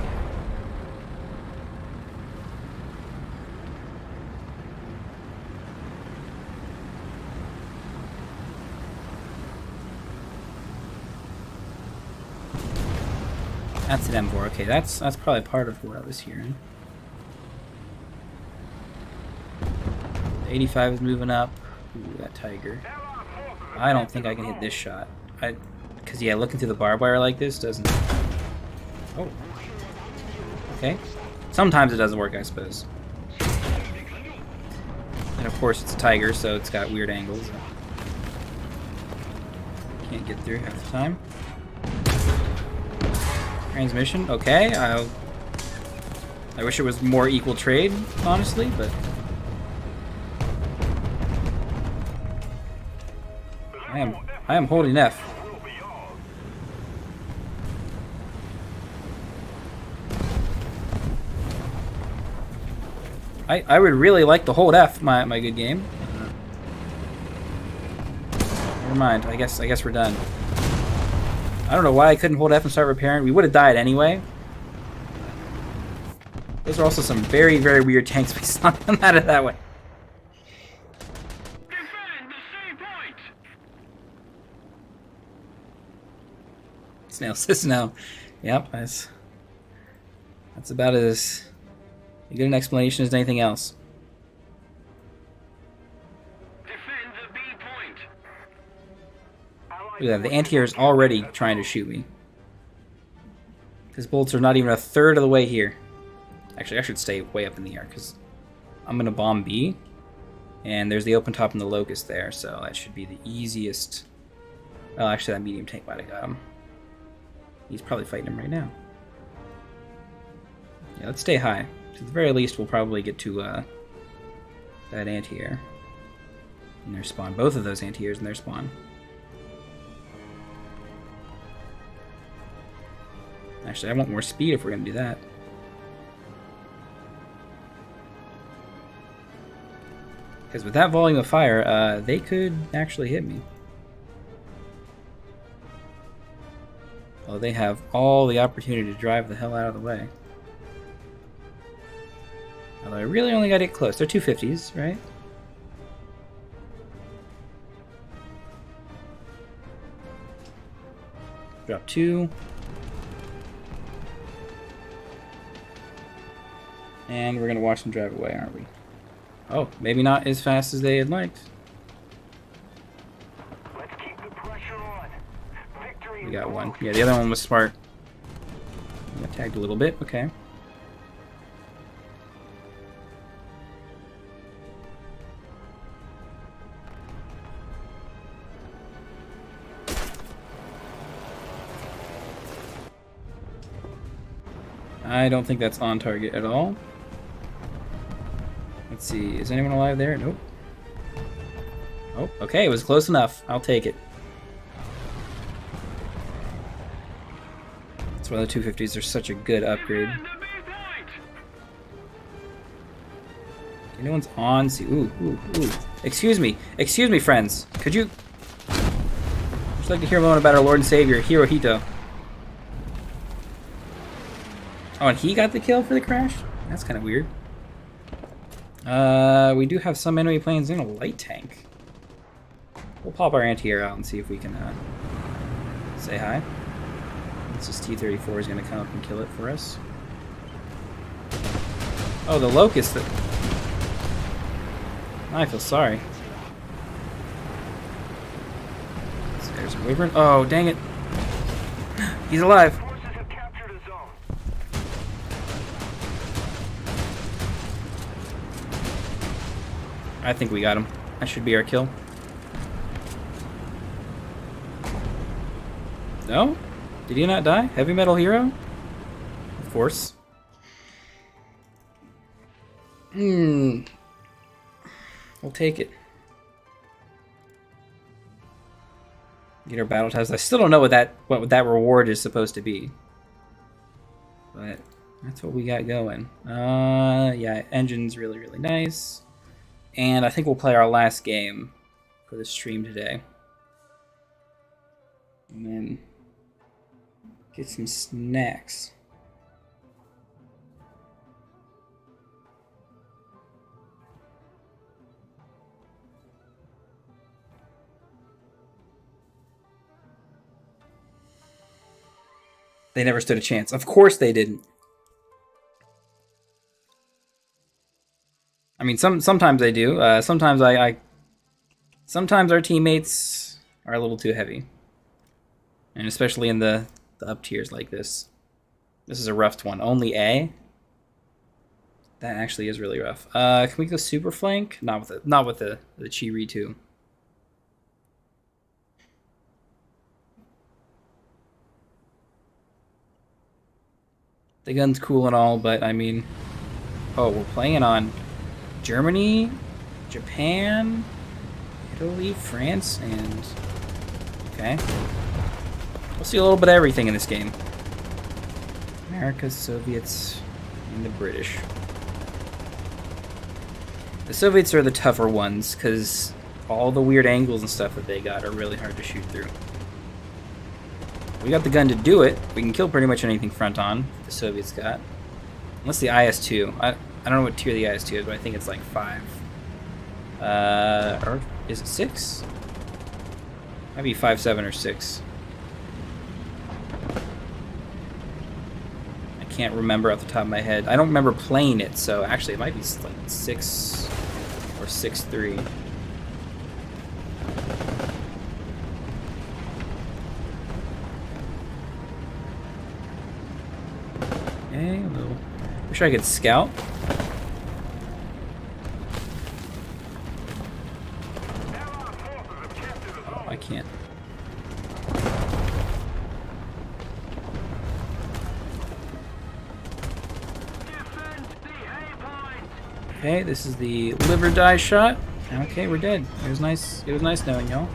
That's an M4. Okay, that's probably part of what I was hearing. The 85 is moving up. Ooh, that Tiger. I don't think I can hit this shot. Because yeah, looking through the barbed wire like this doesn't. Oh. Okay. Sometimes it doesn't work, I suppose. And of course, it's a Tiger, so it's got weird angles. Can't get through half the time. Transmission, okay. I wish it was more equal trade, honestly, but I am holding F. I would really like to hold F, my good game. Never mind. I guess we're done. I don't know why I couldn't hold F and start repairing. We would have died anyway. Those are also some very, very weird tanks we saw come out of that way. Defend the C point. Snail says no. Yep, that's about as good an explanation as anything else. Defend the B point. Look at that, the anti-air is already trying to shoot me. His bullets are not even a third of the way here. Actually, I should stay way up in the air because I'm going to bomb B. And there's the open top and the locust there, so that should be the easiest. Well, actually, that medium tank might have got him. He's probably fighting him right now. Yeah, let's stay high. At the very least, we'll probably get to that anti-air in their spawn. Both of those anti-airs in their spawn. Actually, I want more speed if we're going to do that. Because with that volume of fire, they could actually hit me. Well, they have all the opportunity to drive the hell out of the way. Although I really only got to get close. They're 250s, right? Drop 2. And we're going to watch them drive away, aren't we? Oh, maybe not as fast as they had liked. Let's keep the pressure on. Victory. We got one. Yeah, the other one was smart. Got tagged a little bit. Okay. I don't think that's on target at all. Let's see, is anyone alive there? Nope. Oh, okay, it was close enough. I'll take it. That's why the 250s are such a good upgrade. Okay, no one's on. See, ooh. Excuse me, friends. Could you? Would you like to hear a moment about our Lord and Savior, Hirohito? Oh, and he got the kill for the crash? That's kind of weird. We do have some enemy planes in a light tank. We'll pop our anti-air out and see if we can say hi. This is T-34 is going to come up and kill it for us. Oh, the Locust. I feel sorry. There's a Wyvern. Oh, dang it. He's alive. Forces have captured a zone. I think we got him. That should be our kill. No? Did he not die? Heavy Metal Hero? Of course. We'll take it. Get our battle test. I still don't know what that reward is supposed to be. But that's what we got going. Yeah, engine's really, really nice. And I think we'll play our last game for the stream today. And then get some snacks. They never stood a chance. Of course they didn't. I mean, sometimes they do. Sometimes sometimes our teammates are a little too heavy, and especially in the up tiers like this. This is a rough one. Only A. That actually is really rough. Can we go super flank? Not with the Chi-Ri 2. The gun's cool and all, but I mean, oh, we're playing on Germany, Japan, Italy, France, and okay. We'll see a little bit of everything in this game. America, Soviets, and the British. The Soviets are the tougher ones because all the weird angles and stuff that they got are really hard to shoot through. We got the gun to do it. We can kill pretty much anything front on the Soviets got. Unless the IS-2. I don't know what tier the IS-2 is, but I think it's like 5. Or is it 6? Might be 5, 7, or 6. I can't remember off the top of my head. I don't remember playing it, so actually it might be like 6 or 6.3. Okay, a little. Wish I could scout. Oh, I can't. Okay, this is the liver die shot. Okay, we're dead. It was nice. It was nice knowing y'all.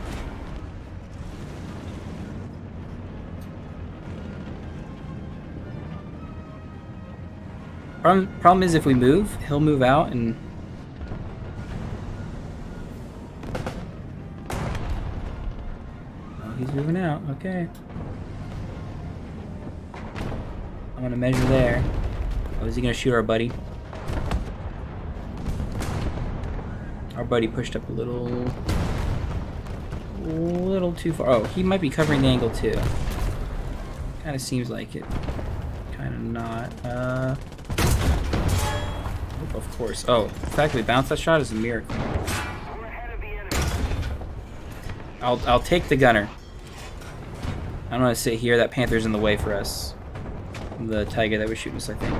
Problem is, if we move, he'll move out and. Oh, he's moving out. Okay. I'm gonna measure there. Oh, is he gonna shoot our buddy? Our buddy pushed up a little too far. Oh, he might be covering the angle too. Kind of seems like it. Kind of not. Of course. Oh, the fact that we bounced that shot is a miracle. I'll take the gunner. I'm gonna sit here. That Panther's in the way for us. The Tiger that was shooting us, I think.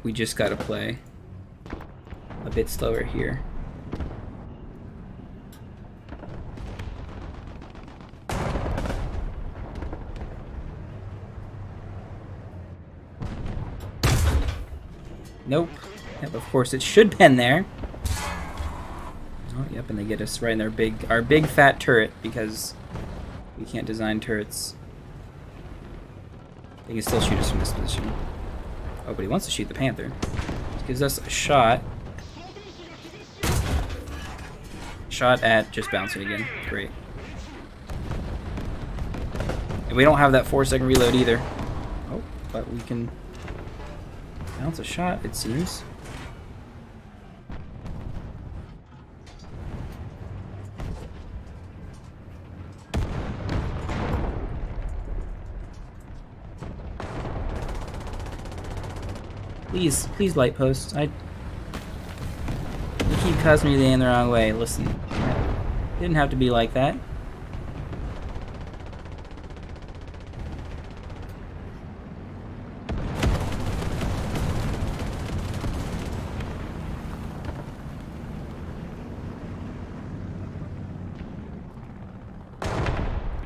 We just gotta play a bit slower here. Nope. Yep, of course it should pen there. Yep, and they get us right in our big fat turret because we can't design turrets. They can still shoot us from this position. Oh, but he wants to shoot the Panther. This gives us a shot. Shot at just bouncing again. Great. And we don't have that 4-second reload either. Oh, but we can bounce a shot, it seems. Please, light posts. You keep causing me to aim the wrong way. Listen, it didn't have to be like that.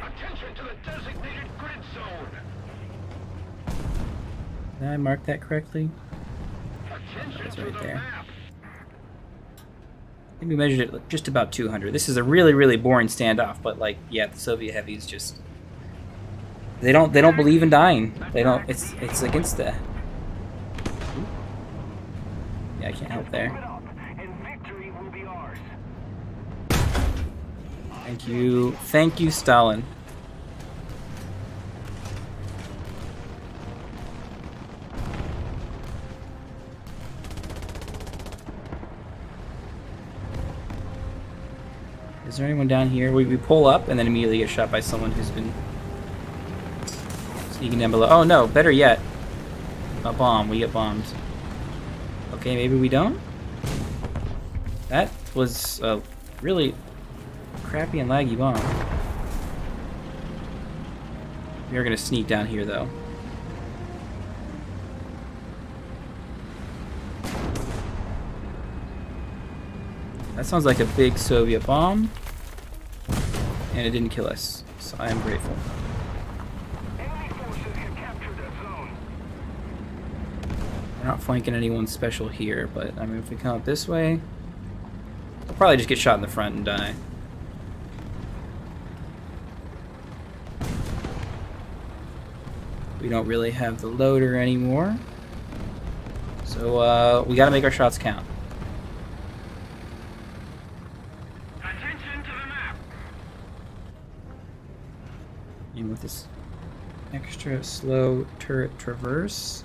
Attention to the designated grid zone. Did I mark that correctly? Attention That's to right the there. map. I think we measured it just about 200. This is a really, really boring standoff, but like, yeah, the Soviet heavies just they don't believe in dying. They don't. It's against the. Yeah, I can't help Keep it there. up, and victory will be ours. Thank you, Stalin. Is there anyone down here? We pull up and then immediately get shot by someone who's been sneaking down below. Oh no, better yet. A bomb. We get bombed. Okay, maybe we don't? That was a really crappy and laggy bomb. We are going to sneak down here though. That sounds like a big Soviet bomb. And it didn't kill us, so I am grateful. Enemy forces have captured a zone. We're not flanking anyone special here, but I mean, if we come up this way, we'll probably just get shot in the front and die. We don't really have the loader anymore, so we got to make our shots count. Attention to the map. And with this extra slow turret traverse,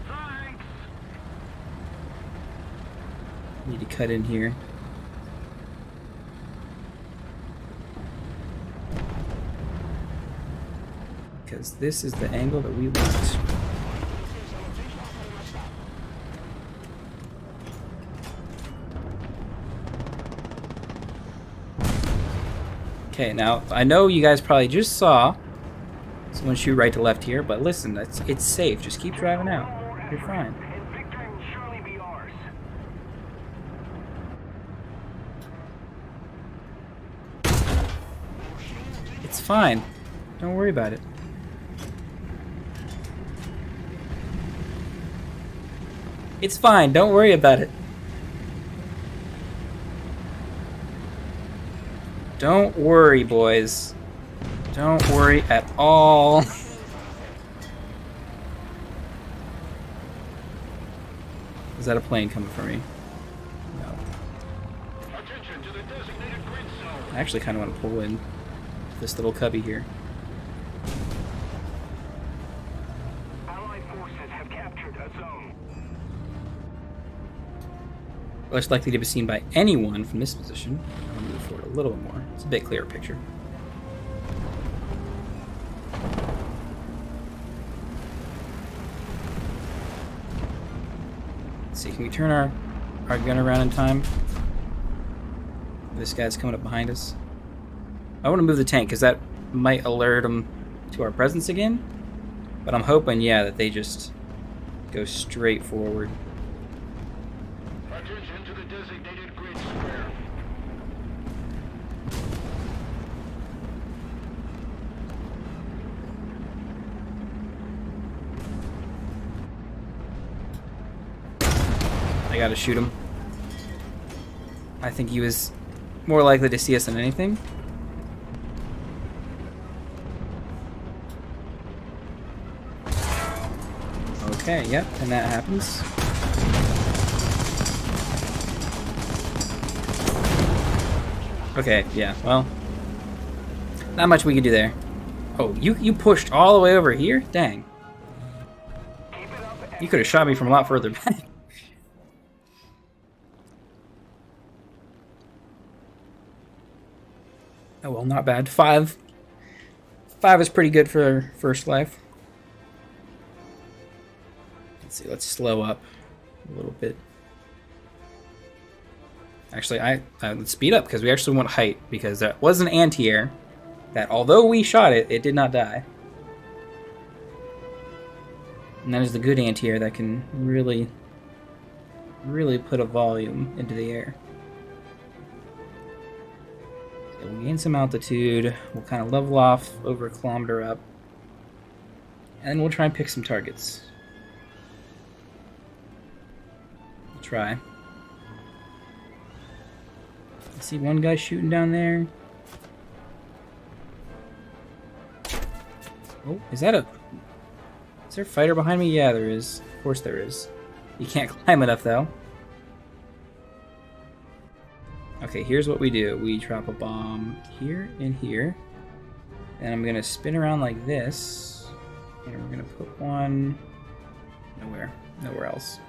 Thanks. need to cut in here. Because this is the angle that we want. Okay, now I know you guys probably just saw someone shoot right to left here, but listen, it's safe. Just keep driving out. You're fine. And victory will surely be ours. It's fine. Don't worry about it. It's fine. Don't worry about it. Don't worry, boys. Don't worry at all. Is that a plane coming for me? No. Attention to the designated grid zone. I actually kind of want to pull in this little cubby here. Allied forces have captured a zone. Less likely to be seen by anyone from this position. I'll move forward a little bit more. It's a bit clearer picture. Let's see, can we turn our gun around in time? This guy's coming up behind us. I want to move the tank because that might alert them to our presence again. But I'm hoping, yeah, that they just go straight forward. Attention to the designated grid square. I gotta shoot him. I think he was more likely to see us than anything. Okay, yep, and that happens. Okay, yeah, well, not much we could do there. Oh, you pushed all the way over here? Dang. You could have shot me from a lot further back. Oh well, not bad. 5. 5 is pretty good for first life. Let's see, let's slow up a little bit. Actually, let's speed up because we actually want height, because that was an anti-air that, although we shot it, it did not die. And that is the good anti-air that can really put a volume into the air. So we'll gain some altitude, we'll kind of level off over a kilometer up, and then we'll try and pick some targets. We'll try. I see one guy shooting down there. Oh, is there a fighter behind me? Yeah, there is. Of course there is. You can't climb it up though. Okay, here's what we do. We drop a bomb here and here. And I'm gonna spin around like this. And we're gonna put one nowhere else.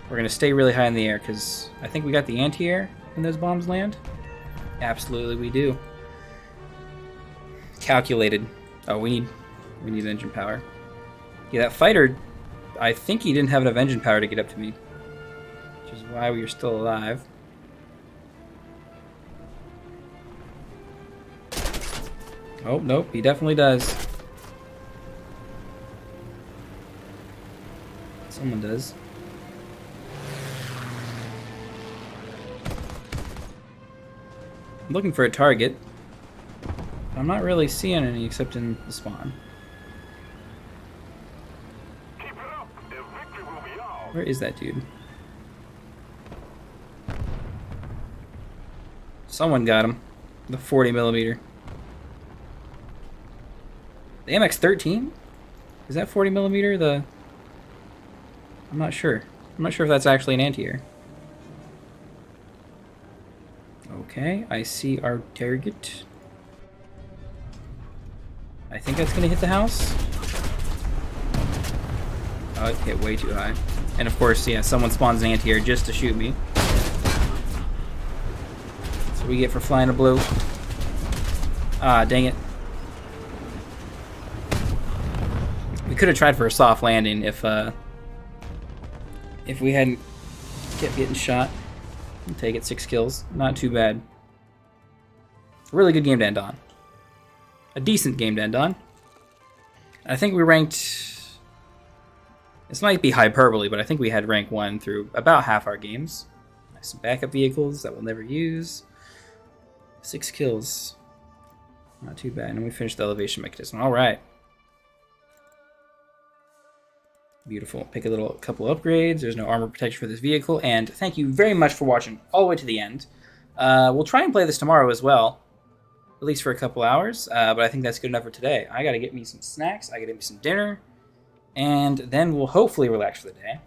We're gonna stay really high in the air because I think we got the anti-air when those bombs land. Absolutely we do. Calculated. Oh, we need engine power. Yeah, that fighter, I think he didn't have enough engine power to get up to me, which is why we are still alive. Oh, nope, he definitely does. Someone does. I'm looking for a target. I'm not really seeing any except in the spawn. Where is that dude? Someone got him. The 40mm. The MX-13? Is that 40mm? I'm not sure. I'm not sure if that's actually an anti-air. Okay, I see our target. I think that's gonna hit the house. Oh, it hit way too high. And of course, yeah, someone spawns an anti-air just to shoot me. That's what we get for flying a blue. Ah, dang it. We could have tried for a soft landing if we hadn't kept getting shot. We'll take it, 6 kills. Not too bad. A really good game to end on. A decent game to end on. I think we ranked... This might be hyperbole, but I think we had rank 1 through about half our games. Some backup vehicles that we'll never use. 6 kills. Not too bad. And we finished the elevation mechanism. Alright. Beautiful. Pick a couple upgrades. There's no armor protection for this vehicle. And thank you very much for watching all the way to the end. We'll try and play this tomorrow as well. At least for a couple hours. But I think that's good enough for today. I gotta get me some snacks. I gotta get me some dinner. And then we'll hopefully relax for the day.